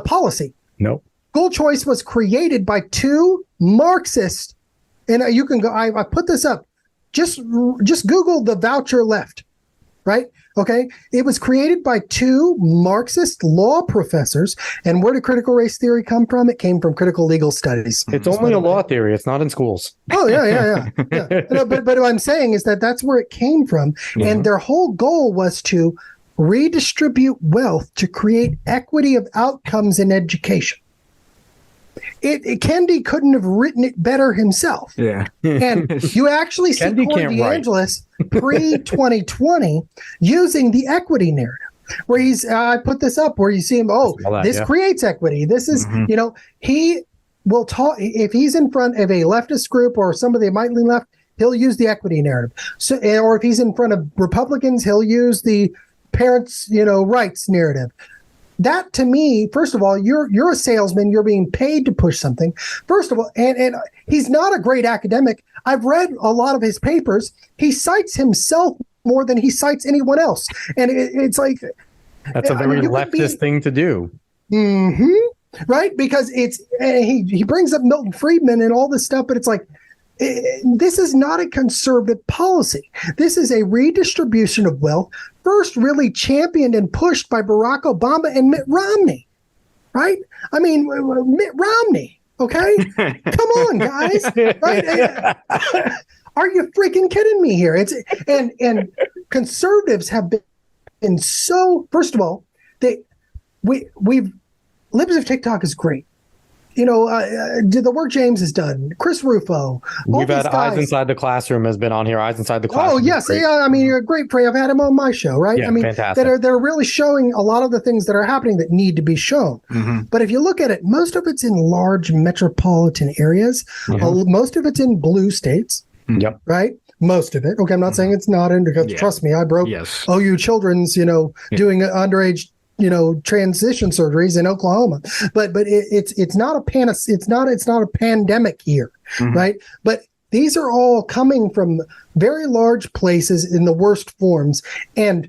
policy. No. School choice was created by two Marxists, and you can go, I put this up. Just Google the voucher left, right? Okay, it was created by two Marxist law professors. And where did critical race theory come from? It came from critical legal studies. It's only a law theory. It's not in schools. Oh, yeah. But what I'm saying is that's where it came from. And their whole goal was to redistribute wealth to create equity of outcomes in education. Kendi couldn't have written it better himself. Yeah. And you actually see Corey DeAngelis pre-2020 using the equity narrative, where I put this up, where you see him, this creates equity. This is, he will talk, if he's in front of a leftist group or somebody that might lean left, he'll use the equity narrative. So, or if he's in front of Republicans, he'll use the parents, rights narrative. That, to me, first of all, you're a salesman. You're being paid to push something. First of all, and he's not a great academic. I've read a lot of his papers. He cites himself more than he cites anyone else. And it's like... That's a very leftist thing to do. Mm-hmm. Right? Because he brings up Milton Friedman and all this stuff, but it's like, this is not a conservative policy. This is a redistribution of wealth, first really championed and pushed by Barack Obama and Mitt Romney, right? I mean, Mitt Romney, okay? Come on, guys. Right? Are you freaking kidding me here? And conservatives have been so, first of all, Libs of TikTok is great. The work James has done, Chris Rufo. We've had Eyes Inside the Classroom has been on here. Eyes Inside the Classroom. Oh, yes. Yeah, I mean, you're a great prey. I've had him on my show, right? Yeah, I mean, fantastic. They're really showing a lot of the things that are happening that need to be shown. Mm-hmm. But if you look at it, most of it's in large metropolitan areas. Mm-hmm. Most of it's in blue states. Yep. Right? Most of it. Okay, I'm not saying it's not in, because trust me, I broke OU Children's, doing underage transition surgeries in Oklahoma, but it's not a pandemic here, right? But these are all coming from very large places in the worst forms, and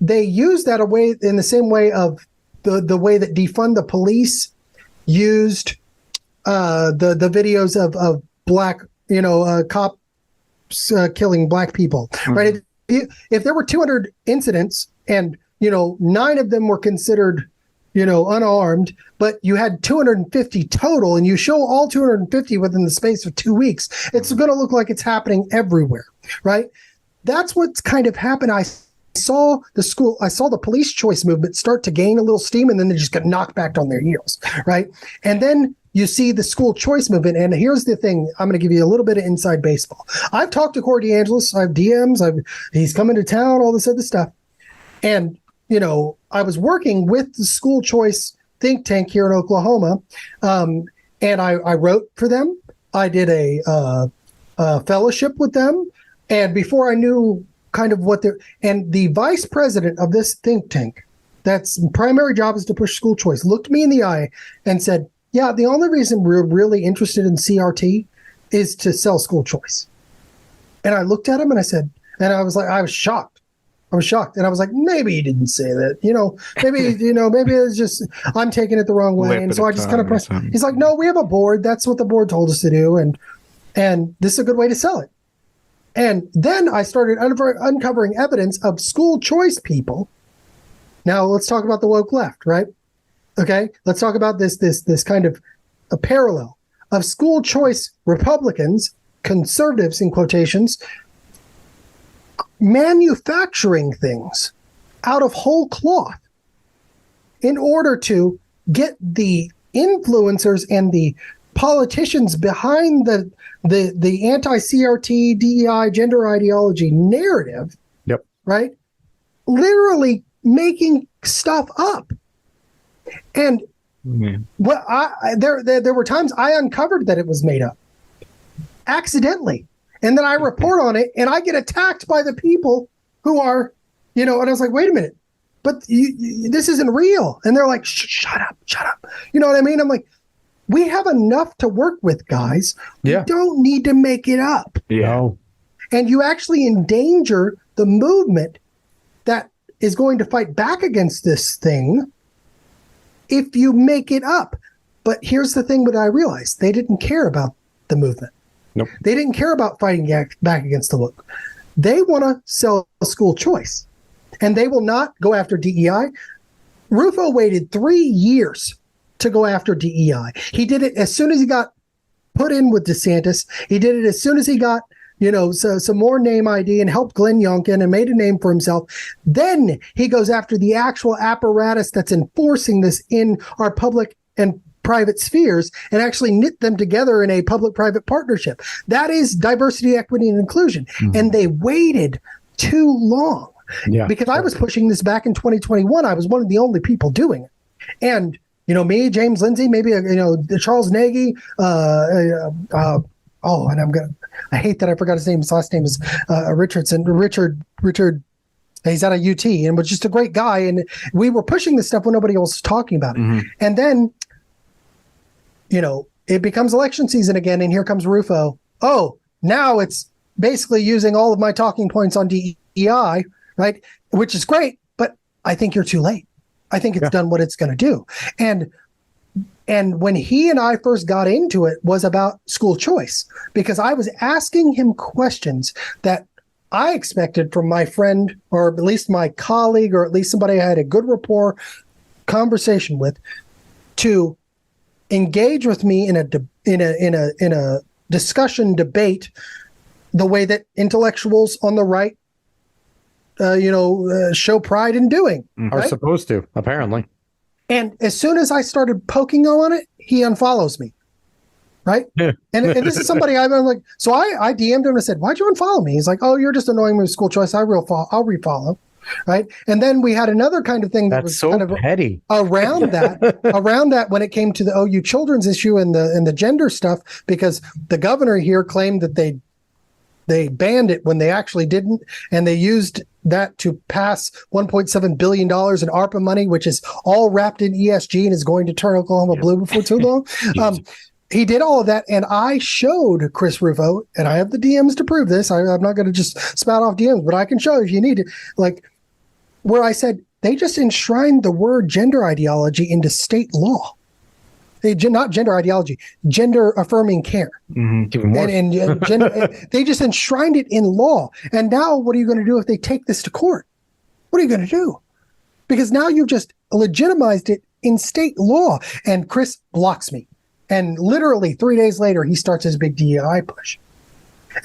they use that away in the same way of the way that defund the police used the videos of black cops killing black people, right? If there were 200 incidents and 9 of them were considered, unarmed, but you had 250 total, and you show all 250 within the space of 2 weeks, it's going to look like it's happening everywhere, right? That's what's kind of happened. I saw the police choice movement start to gain a little steam, and then they just got knocked back on their heels, right? And then you see the school choice movement, and here's the thing. I'm going to give you a little bit of inside baseball. I've talked to Corey DeAngelis. I have DMs. He's coming to town, all this other stuff. And I was working with the school choice think tank here in Oklahoma, and I wrote for them. I did a fellowship with them, and before I knew kind of what and the vice president of this think tank, that's primary job is to push school choice, looked me in the eye and said, yeah, the only reason we're really interested in CRT is to sell school choice. And I looked at him and I said, and I was shocked. And I was like, maybe he didn't say that, maybe it's just, I'm taking it the wrong way. And so I just kind of pressed, he's like, no, we have a board. That's what the board told us to do. And this is a good way to sell it. And then I started uncovering evidence of school choice people. Now let's talk about the woke left, right? Okay. Let's talk about this kind of a parallel of school choice Republicans, conservatives in quotations, manufacturing things out of whole cloth in order to get the influencers and the politicians behind the anti-CRT, DEI, gender ideology narrative. Yep. Right? Literally making stuff up. And there were times I uncovered that it was made up accidentally. And then I report on it and I get attacked by the people who are, and I was like, wait a minute, but this isn't real. And they're like, shut up. You know what I mean? I'm like, we have enough to work with, guys. Yeah. We don't need to make it up. Yeah. And you actually endanger the movement that is going to fight back against this thing if you make it up. But here's the thing that I realized. They didn't care about the movement. Nope. They didn't care about fighting back against the woke. They want to sell school choice, and they will not go after DEI. Rufo waited 3 years to go after DEI. He did it as soon as he got put in with DeSantis. He did it as soon as he got, some more name ID and helped Glenn Youngkin and made a name for himself. Then he goes after the actual apparatus that's enforcing this in our public and private spheres and actually knit them together in a public-private partnership. That is diversity, equity, and inclusion. Mm-hmm. And they waited too long. Yeah. Because I was pushing this back in 2021. I was one of the only people doing it. And, me, James Lindsay, maybe, Charles Nagy, and I hate that I forgot his name. His last name is Richardson. Richard, he's out of UT and was just a great guy. And we were pushing this stuff when nobody else was talking about it. Mm-hmm. And then, it becomes election season again, and here comes Rufo. Oh, now it's basically using all of my talking points on DEI, right? Which is great, but I think you're too late. I think it's done what it's going to do. And when he and I first got into it was about school choice, because I was asking him questions that I expected from my friend, or at least my colleague, or at least somebody I had a good rapport conversation with, to engage with me in a discussion debate, the way that intellectuals on the right, show pride in doing. Are right? Supposed to, apparently. And as soon as I started poking on it, he unfollows me. Right? Yeah. and this is somebody I'm like, so I DM'd him and said, why'd you unfollow me? He's like, oh, you're just annoying me with school choice. I'll refollow. Right. And then we had another kind of thing that was so kind of petty around that when it came to the OU children's issue and the gender stuff, because the governor here claimed that they banned it when they actually didn't. And they used that to pass $1.7 billion in ARPA money, which is all wrapped in ESG and is going to turn Oklahoma blue before too long. He did all of that, and I showed Chris Rufo, and I have the DMs to prove this. I'm not going to just spout off DMs, but I can show if you need it. Like, where I said they just enshrined the word gender ideology into state law. Not gender ideology, gender affirming care. Mm-hmm. And they just enshrined it in law. And now what are you going to do if they take this to court? What are you going to do? Because now you've just legitimized it in state law. And Chris blocks me. And literally 3 days later, he starts his big DEI push.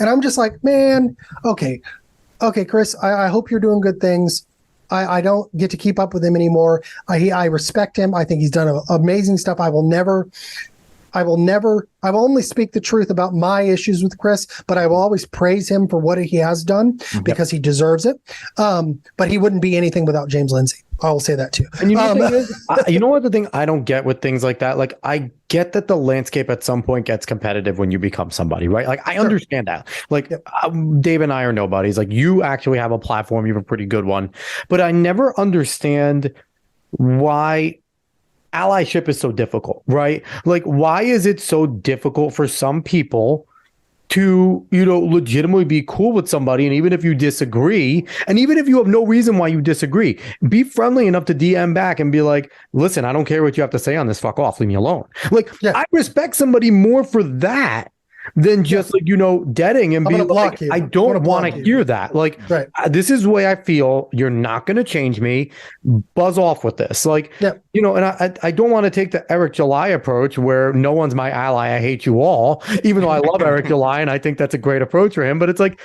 And I'm just like, man, okay, Chris, I hope you're doing good things. I don't get to keep up with him anymore. I respect him. I think he's done amazing stuff. I will only speak the truth about my issues with Chris, but I will always praise him for what he has done because he deserves it. But he wouldn't be anything without James Lindsay. I will say that too. And you know what the thing I don't get with things like that? Like, I get that the landscape at some point gets competitive when you become somebody, right? Like, I understand that. Like, Dave and I are nobodies. Like, you actually have a platform. You have a pretty good one. But I never understand why allyship is so difficult, right? Like, why is it so difficult for some people to, legitimately be cool with somebody? And even if you disagree, and even if you have no reason why you disagree, be friendly enough to DM back and be like, listen, I don't care what you have to say on this. Fuck off. Leave me alone. Like, I respect somebody more for that than just deading and being like, I don't want to hear that. Like, this is the way I feel. You're not going to change me. Buzz off with this. Like, and I don't want to take the Eric July approach where no one's my ally. I hate you all, even though I love Eric July and I think that's a great approach for him. But it's like,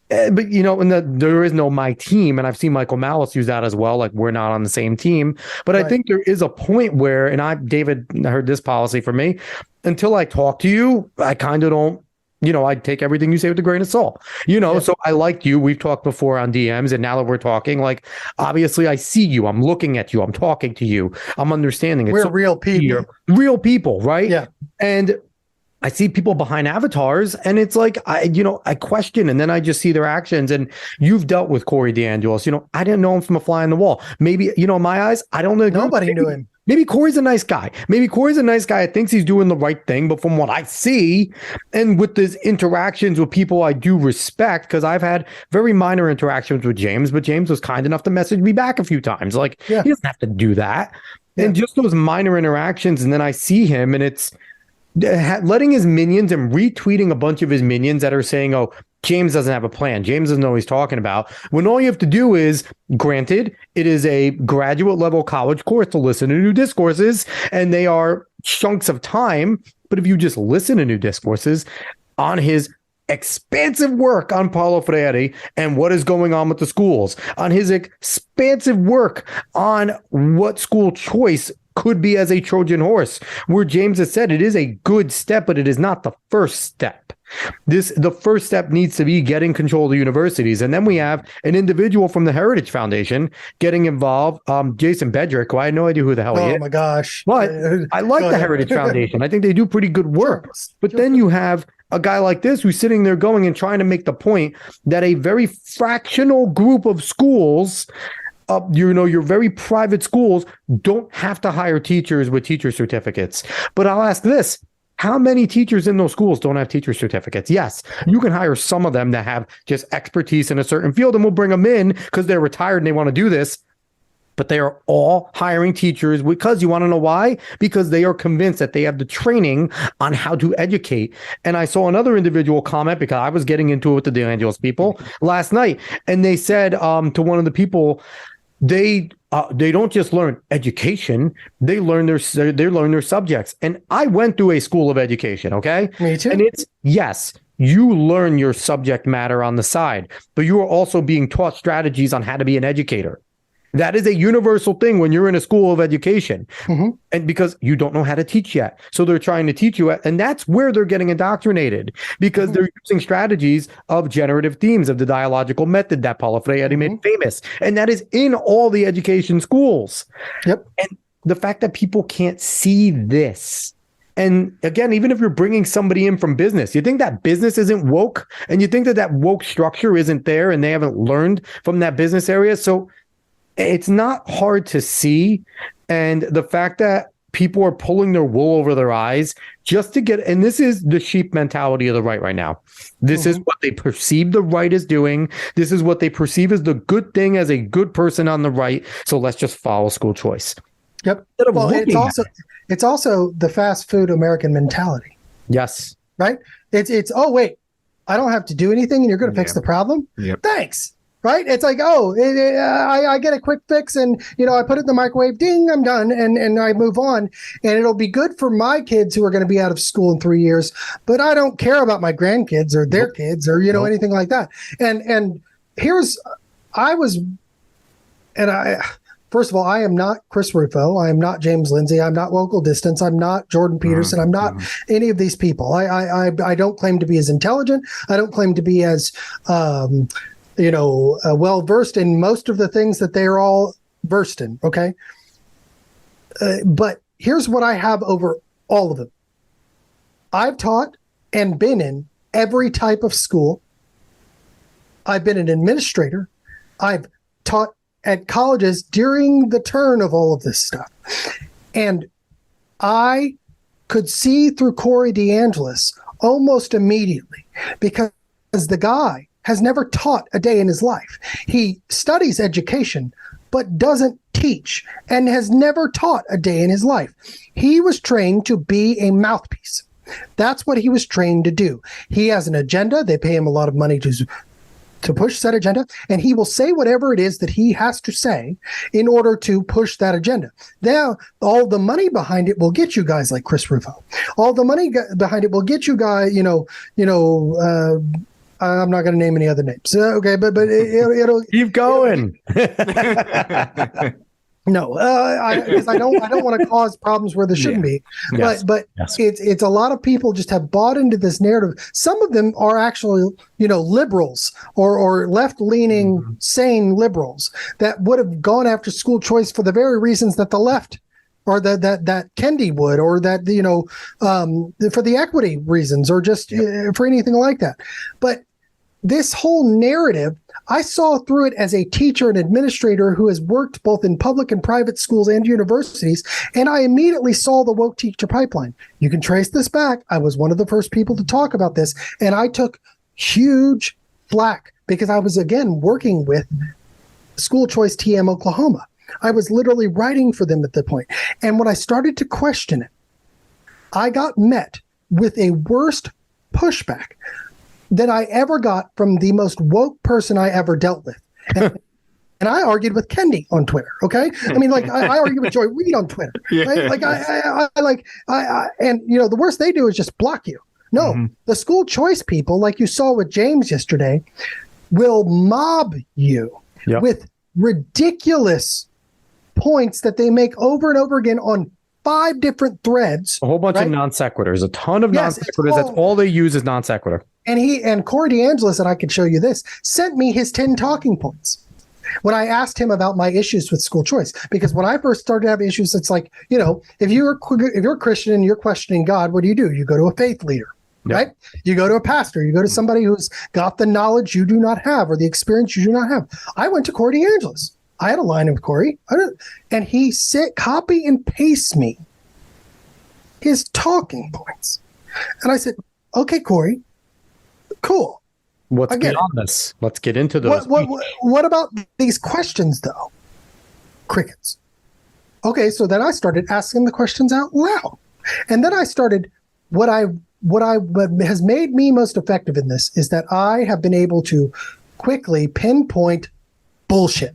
but there is no my team, and I've seen Michael Malice use that as well. Like, we're not on the same team. But I think there is a point where, and David heard this policy from me. Until I talk to you, I kind of don't, I take everything you say with a grain of salt, so I like you. We've talked before on DMs, and now that we're talking, like, obviously I see you, I'm looking at you, I'm talking to you, I'm understanding it. We're real people, right? Yeah. And I see people behind avatars, and it's like, I question, and then I just see their actions. And you've dealt with Corey DeAngelis. I didn't know him from a fly on the wall. Maybe, in my eyes, I don't know. Nobody knew him. Maybe Corey's a nice guy. Thinks he's doing the right thing. But from what I see, and with his interactions with people I do respect, because I've had very minor interactions with James, but James was kind enough to message me back a few times. Like, he doesn't have to do that. And just those minor interactions. And then I see him, and it's letting his minions and retweeting a bunch of his minions that are saying, oh, James doesn't have a plan. James doesn't know what he's talking about. When all you have to do is, granted, it is a graduate level college course to listen to new discourses, and they are chunks of time. But if you just listen to new discourses on his expansive work on Paulo Freire and what is going on with the schools, on his expansive work on what school choice could be as a Trojan horse, where James has said it is a good step, but it is not the first step. The first step needs to be getting control of the universities. And then we have an individual from the Heritage Foundation getting involved, Jason Bedrick, who I had no idea who the hell he is. Oh my gosh. But I like the Heritage Foundation. I think they do pretty good work. But then you have a guy like this who's sitting there going and trying to make the point that a very fractional group of schools, your very private schools, don't have to hire teachers with teacher certificates. But I'll ask this. How many teachers in those schools don't have teacher certificates? Yes, you can hire some of them that have just expertise in a certain field, and we'll bring them in because they're retired and they want to do this. But they are all hiring teachers because, you want to know why? Because they are convinced that they have the training on how to educate. And I saw another individual comment, because I was getting into it with the DeAngelis people last night, and they said to one of the people, they don't just learn education, they learn their subjects. And I went through a school of education, okay? Me too. And it's, yes, you learn your subject matter on the side, but you are also being taught strategies on how to be an educator. That is a universal thing when you're in a school of education. Mm-hmm. And because you don't know how to teach yet. So they're trying to teach you, and that's where they're getting indoctrinated, because they're using strategies of generative themes, of the dialogical method that Paulo Freire made famous. And that is in all the education schools. Yep. And the fact that people can't see this. And again, even if you're bringing somebody in from business, you think that business isn't woke, and you think that woke structure isn't there, and they haven't learned from that business area. So it's not hard to see. And the fact that people are pulling their wool over their eyes just to get, and this is the sheep mentality of the right now. This is what they perceive the right is doing. This is what they perceive as the good thing as a good person on the right. So let's just follow school choice. Yep. Well, it's also the fast food American mentality. Yes. Right? It's oh, wait, I don't have to do anything and you're going to fix the problem? Yep. Thanks. Right? It's like, oh, I get a quick fix and, I put it in the microwave, ding, I'm done. And I move on. And it'll be good for my kids who are going to be out of school in 3 years. But I don't care about my grandkids or their kids or, anything like that. And first of all, I am not Chris Rufo. I am not James Lindsay. I'm not Local Distance. I'm not Jordan Peterson. I'm not any of these people. I don't claim to be as intelligent. I don't claim to be as well-versed in most of the things that they're all versed in, okay? But here's what I have over all of them. I've taught and been in every type of school. I've been an administrator. I've taught at colleges during the turn of all of this stuff. And I could see through Corey DeAngelis almost immediately because the guy has never taught a day in his life. He studies education, but doesn't teach and has never taught a day in his life. He was trained to be a mouthpiece. That's what he was trained to do. He has an agenda. They pay him a lot of money to push that agenda, and he will say whatever it is that he has to say in order to push that agenda. Now, all the money behind it will get you guys like Chris Rufo. All the money behind it will get you guys, I'm not going to name any other names. Okay, but it'll keep going. No, because I don't want to cause problems where there shouldn't be. Yes. But Yes. It's a lot of people just have bought into this narrative. Some of them are actually, liberals or left-leaning, sane liberals that would have gone after school choice for the very reasons that the left or that Kendi would, or that, for the equity reasons, or just for anything like that. But this whole narrative, I saw through it as a teacher and administrator who has worked both in public and private schools and universities, and I immediately saw the woke teacher pipeline. You can trace this back. I was one of the first people to talk about this, and I took huge flack because I was, again, working with School Choice TM Oklahoma. I was literally writing for them at that point. And when I started to question it, I got met with a worse pushback than I ever got from the most woke person I ever dealt with. And I argued with Kendi on Twitter. Okay. I mean, I argued with Joy Reid on Twitter. Right? And the worst they do is just block you. No, the school choice people, like you saw with James yesterday, will mob you with ridiculous points that they make over and over again on 5 different threads. A whole bunch of non sequiturs, a ton of non sequiturs. That's all they use is non sequitur. And Corey DeAngelis, and I could show you this, sent me his 10 talking points when I asked him about my issues with school choice. Because when I first started to have issues, it's like, if you're a Christian and you're questioning God, what do? You go to a faith leader, right? You go to a pastor. You go to somebody who's got the knowledge you do not have or the experience you do not have. I went to Corey DeAngelis. I had a line with Corey, and he copy and paste me his talking points. And I said, okay, Corey, cool. Let's get on this. Let's get into those. What about these questions, though? Crickets. Okay, so then I started asking the questions out loud. And then I started, what has made me most effective in this is that I have been able to quickly pinpoint bullshit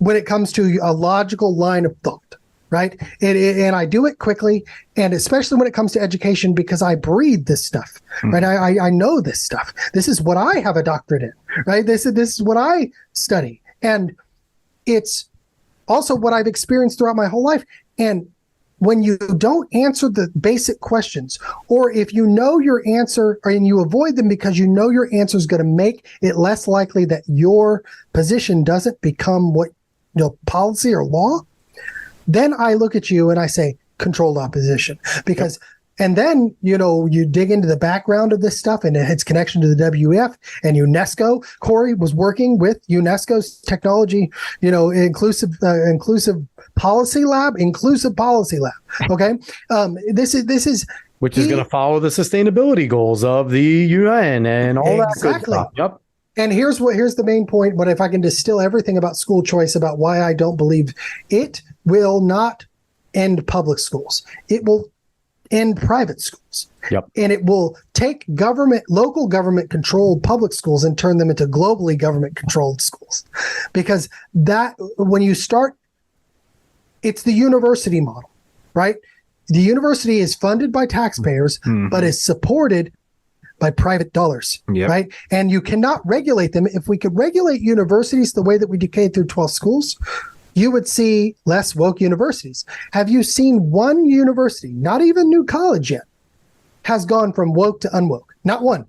when it comes to a logical line of thought, right? And I do it quickly, and especially when it comes to education, because I breathe this stuff, right? I know this stuff. This is what I have a doctorate in, right? This is what I study. And it's also what I've experienced throughout my whole life. And when you don't answer the basic questions, or if you know your answer and you avoid them because you know your answer is going to make it less likely that your position doesn't become what policy or law, then I look at you and I say controlled opposition. Because and then you dig into the background of this stuff and its connection to the WEF and UNESCO. Corey was working with UNESCO's technology, inclusive policy lab. Okay, this is which is going to follow the sustainability goals of the UN and all that good stuff. Yep. And here's the main point. But if I can distill everything about school choice, about why I don't believe it will not end public schools, it will end private schools. Yep. And it will take local government controlled public schools and turn them into globally government controlled schools. Because when you start, it's the university model, right? The university is funded by taxpayers, but is supported by private dollars, right? And you cannot regulate them. If we could regulate universities the way that we do K through 12 schools, you would see less woke universities. Have you seen one university, not even New College yet, has gone from woke to unwoke? Not one.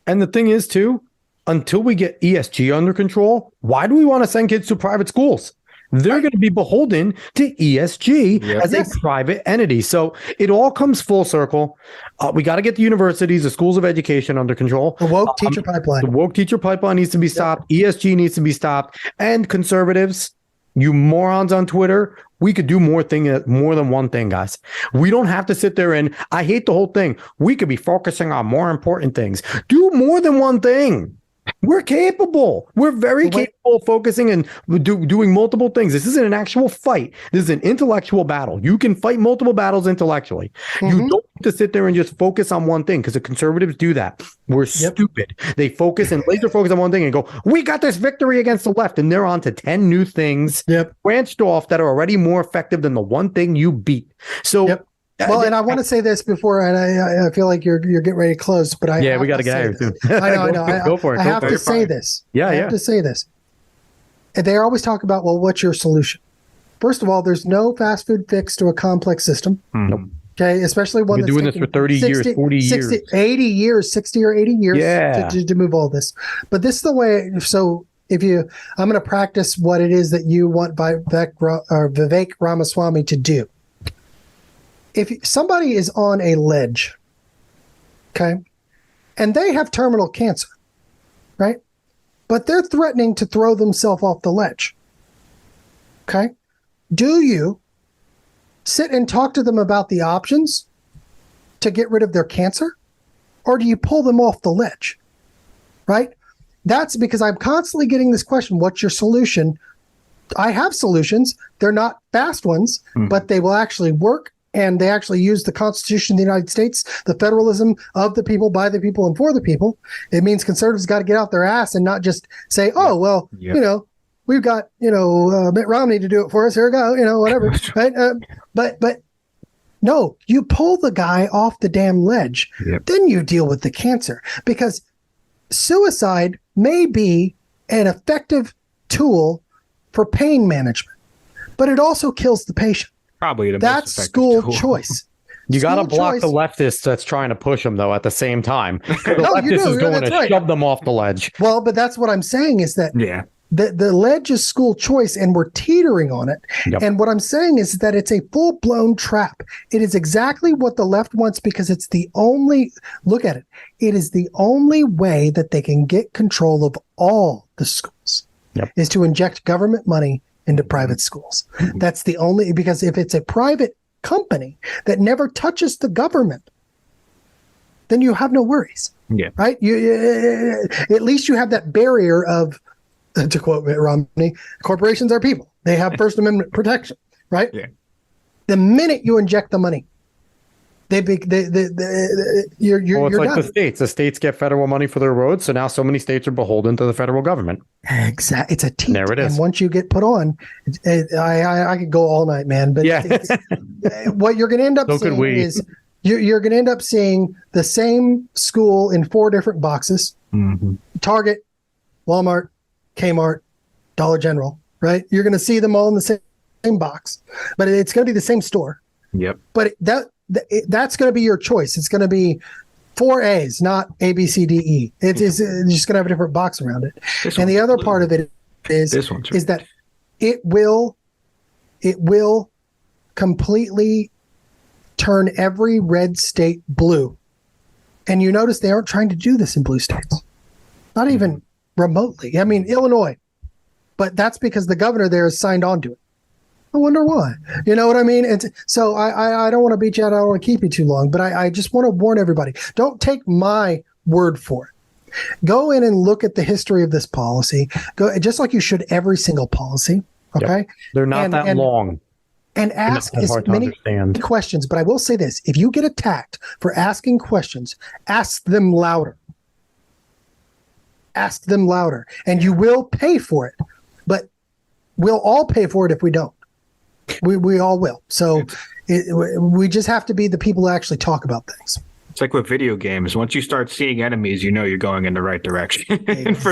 And the thing is, too, until we get ESG under control, why do we want to send kids to private schools? they're going to be beholden to ESG as a private entity. So it all comes full circle. We got to get the universities, the schools of education under control. The woke teacher pipeline. The woke teacher pipeline needs to be stopped. ESG needs to be stopped. And conservatives, you morons on Twitter, we could do more than one thing, guys. We don't have to sit there and I hate the whole thing. We could be focusing on more important things. Do more than one thing. We're capable. We're very capable of focusing and doing multiple things. This isn't an actual fight. This is an intellectual battle. You can fight multiple battles intellectually. You don't have to sit there and just focus on one thing because the conservatives do that. We're stupid. They focus and laser focus on one thing and go, we got this victory against the left. And they're on to 10 new things branched off that are already more effective than the one thing you beat. So well, and I want to say this before, and I feel like you're getting ready to close, but we got to get out of here too. I know. Go for it. I have to say this. I have to say this. And they always talk about, well, what's your solution? First of all, there's no fast food fix to a complex system. Nope. Okay, especially one that's doing this for 30 years, 40 years, 80 years, 60 or 80 years to move all this. But this is the way. So I'm going to practice what it is that you want Vivek Ramaswamy to do. If somebody is on a ledge, okay, and they have terminal cancer, right? But they're threatening to throw themselves off the ledge, okay? Do you sit and talk to them about the options to get rid of their cancer? Or do you pull them off the ledge, right? That's because I'm constantly getting this question, what's your solution? I have solutions. They're not fast ones, but they will actually work. And they actually use the Constitution of the United States, the federalism of the people, by the people, and for the people. It means conservatives got to get out their ass and not just say, oh, well, we've got, Mitt Romney to do it for us. Here we go, whatever. Right? But no, you pull the guy off the damn ledge. Then you deal with the cancer. Because suicide may be an effective tool for pain management, but it also kills the patient. Probably that's school choice. You got to block the leftists that's trying to push them, though, at the same time. The leftist is going to shove them off the ledge. Well, but that's what I'm saying is that the ledge is school choice, and we're teetering on it. And what I'm saying is that it's a full-blown trap. It is exactly what the left wants because it's the only – look at it. It is the only way that they can get control of all the schools is to inject government money into private schools. That's the only, because if it's a private company that never touches the government, then you have no worries. Right? You at least you have that barrier of, to quote Mitt Romney, corporations are people. They have First Amendment protection, right? The minute you inject the money, you're like done. the states. The states get federal money for their roads, so now so many states are beholden to the federal government. Exactly, it's a teat. There it is. And once you get put on, I could go all night, man. But what you're going to end up seeing is you're going to end up seeing the same school in 4 different boxes: Target, Walmart, Kmart, Dollar General. Right? You're going to see them all in the same box, but it's going to be the same store. But that's going to be your choice. It's going to be 4 A's, not A, B, C, D, E. It's just going to have a different box around it. And the other part of it is that it will completely turn every red state blue. And you notice they aren't trying to do this in blue states, not even remotely. I mean, Illinois, but that's because the governor there has signed on to it. I wonder why. You know what I mean? So I don't want to beat you out. I don't want to keep you too long, but I just want to warn everybody. Don't take my word for it. Go in and look at the history of this policy. Go just like you should every single policy. Okay? They're not that long. And ask as many questions. But I will say this. If you get attacked for asking questions, ask them louder. Ask them louder. And you will pay for it. But we'll all pay for it if we don't. We all will. So we just have to be the people who actually talk about things. It's like with video games. Once you start seeing enemies, you know you're going in the right direction. That's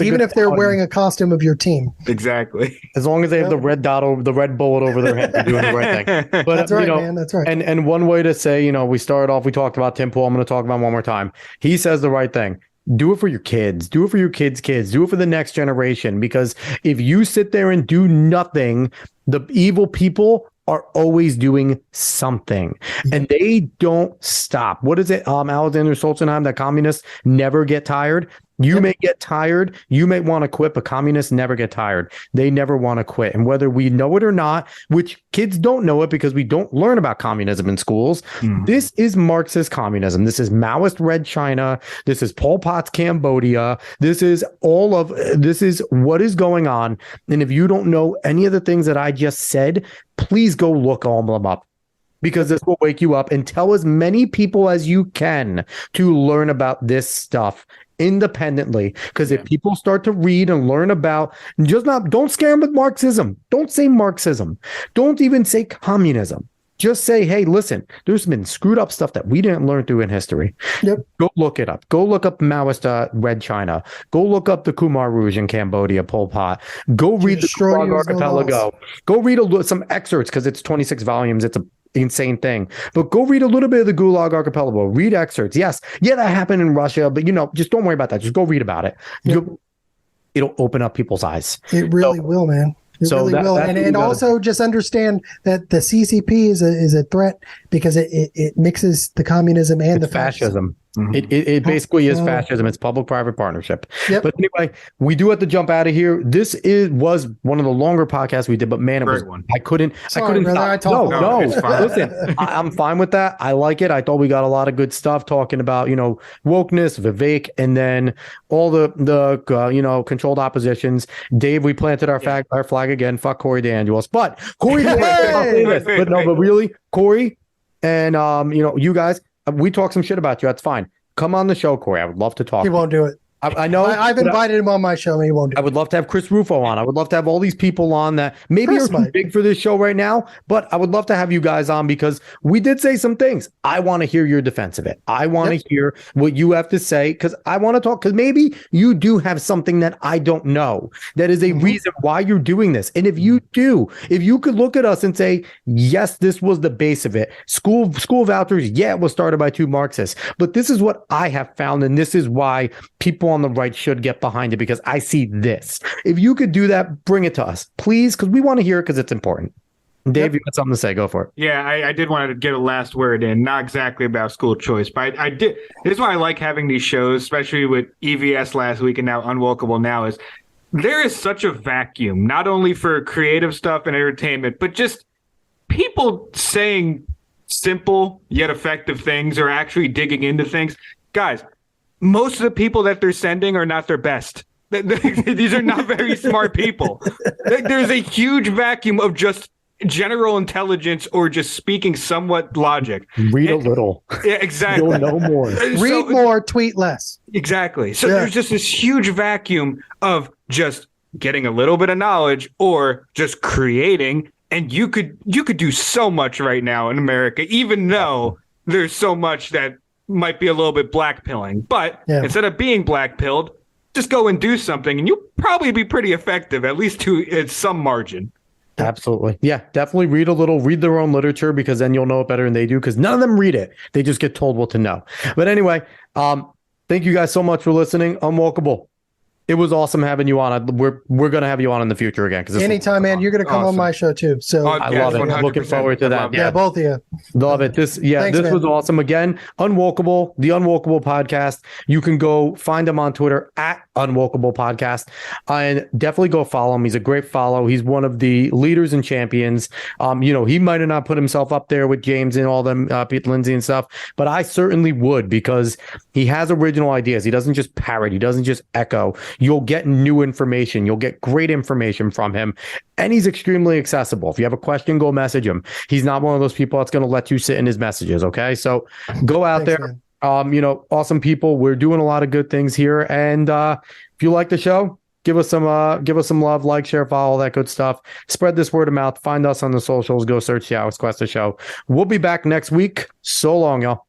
even if they're wearing a costume of your team. Exactly. As long as they have the red dot, the red bullet over their head, they're doing the right thing. But that's right, man. That's right. And one way to say, we started off, we talked about Tim Pool. I'm going to talk about him one more time. He says the right thing. do it for your kids. Do it for your kids' kids. Do it for the next generation. Because if you sit there and do nothing, the evil people are always doing something, and they don't stop. What is it? Alexander Solzhenitsyn, that communists never get tired. You may get tired. You may want to quit, but communists never get tired. They never want to quit. And whether we know it or not, which kids don't know it because we don't learn about communism in schools, this is Marxist communism. This is Maoist Red China. This is Pol Pot's Cambodia. This is what is going on. And if you don't know any of the things that I just said, please go look all of them up, because this will wake you up, and tell as many people as you can to learn about this stuff independently. Because if people start to read and learn about, don't scare them with Marxism. Don't say Marxism. Don't even say communism. Just say, hey, listen, there's been screwed up stuff that we didn't learn through in history. Go look it up. Go look up Maoist Red China. Go look up the Khmer Rouge in Cambodia, Pol Pot. Go read the Gulag Archipelago. Go read some excerpts, because it's 26 volumes. It's an insane thing. But go read a little bit of the Gulag Archipelago. Read excerpts. Yes. Yeah, that happened in Russia, but just don't worry about that. Just go read about it. It'll open up people's eyes. It really will, man. It really will. And also just understand that the CCP is a threat, because it mixes the communism and the fascism. It basically is fascism. It's public-private partnership. But anyway, we do have to jump out of here. This was one of the longer podcasts we did, but man, I couldn't brother, stop. No. Listen, I'm fine with that. I like it. I thought we got a lot of good stuff talking about, wokeness, Vivek, and then all the controlled oppositions. Dave, we planted our flag again. Fuck Corey DeAngelis. But Corey, but really, Corey, and you guys, we talk some shit about you. That's fine. Come on the show, Corey. I would love to talk. He won't do it. I know. I've invited him on my show, and he won't do it. I would love to have Chris Rufo on. I would love to have all these people on that maybe are too big for this show right now, but I would love to have you guys on, because we did say some things. I want to hear your defense of it. I want to hear what you have to say, because I want to talk, because maybe you do have something that I don't know that is a reason why you're doing this. And if you do, if you could look at us and say, yes, this was the base of it. School vouchers, it was started by two Marxists, but this is what I have found, and this is why people on the right should get behind it, because I see this. If you could do that, bring it to us, please, because we want to hear it, because it's important. Dave, you got something to say? Go for it. Yeah, I did want to get a last word in, not exactly about school choice, but I did. This is why I like having these shows, especially with EVS last week and now UnWokable now, is there is such a vacuum, not only for creative stuff and entertainment, but just people saying simple yet effective things, or actually digging into things. Guys, most of the people that they're sending are not their best. These are not very smart people. There's a huge vacuum of just general intelligence, or just speaking somewhat logic. Read a little. Yeah, exactly. You'll know more. Read more, tweet less. Exactly. So there's just this huge vacuum of just getting a little bit of knowledge, or just creating. And you could do so much right now in America, even though there's so much that might be a little bit blackpilling, but instead of being blackpilled, just go and do something, and you'll probably be pretty effective, at least to some margin. Absolutely. Yeah, definitely read a little, read their own literature, because then you'll know it better than they do, because none of them read it. They just get told what to know. But anyway, thank you guys so much for listening. UnWokable. It was awesome having you on. We're going to have you on in the future again. Anytime, man. You're going to come on my show too. So I love it. Looking forward to that. Yeah, both of you. Love it. Thanks, this was awesome. Again, UnWokable, the UnWokable Podcast. You can go find him on Twitter at UnWokable Podcast, and definitely go follow him. He's a great follow. He's one of the leaders and champions. He might have not put himself up there with James and all them, Pete Lindsay and stuff, but I certainly would, because he has original ideas. He doesn't just parrot. He doesn't just echo. You'll get new information. You'll get great information from him. And he's extremely accessible. If you have a question, go message him. He's not one of those people that's going to let you sit in his messages. Okay. So go out there. Awesome people. We're doing a lot of good things here. And if you like the show, give us some love, like, share, follow, all that good stuff. Spread this word of mouth. Find us on the socials. Go search the Alex Questa Show. We'll be back next week. So long, y'all.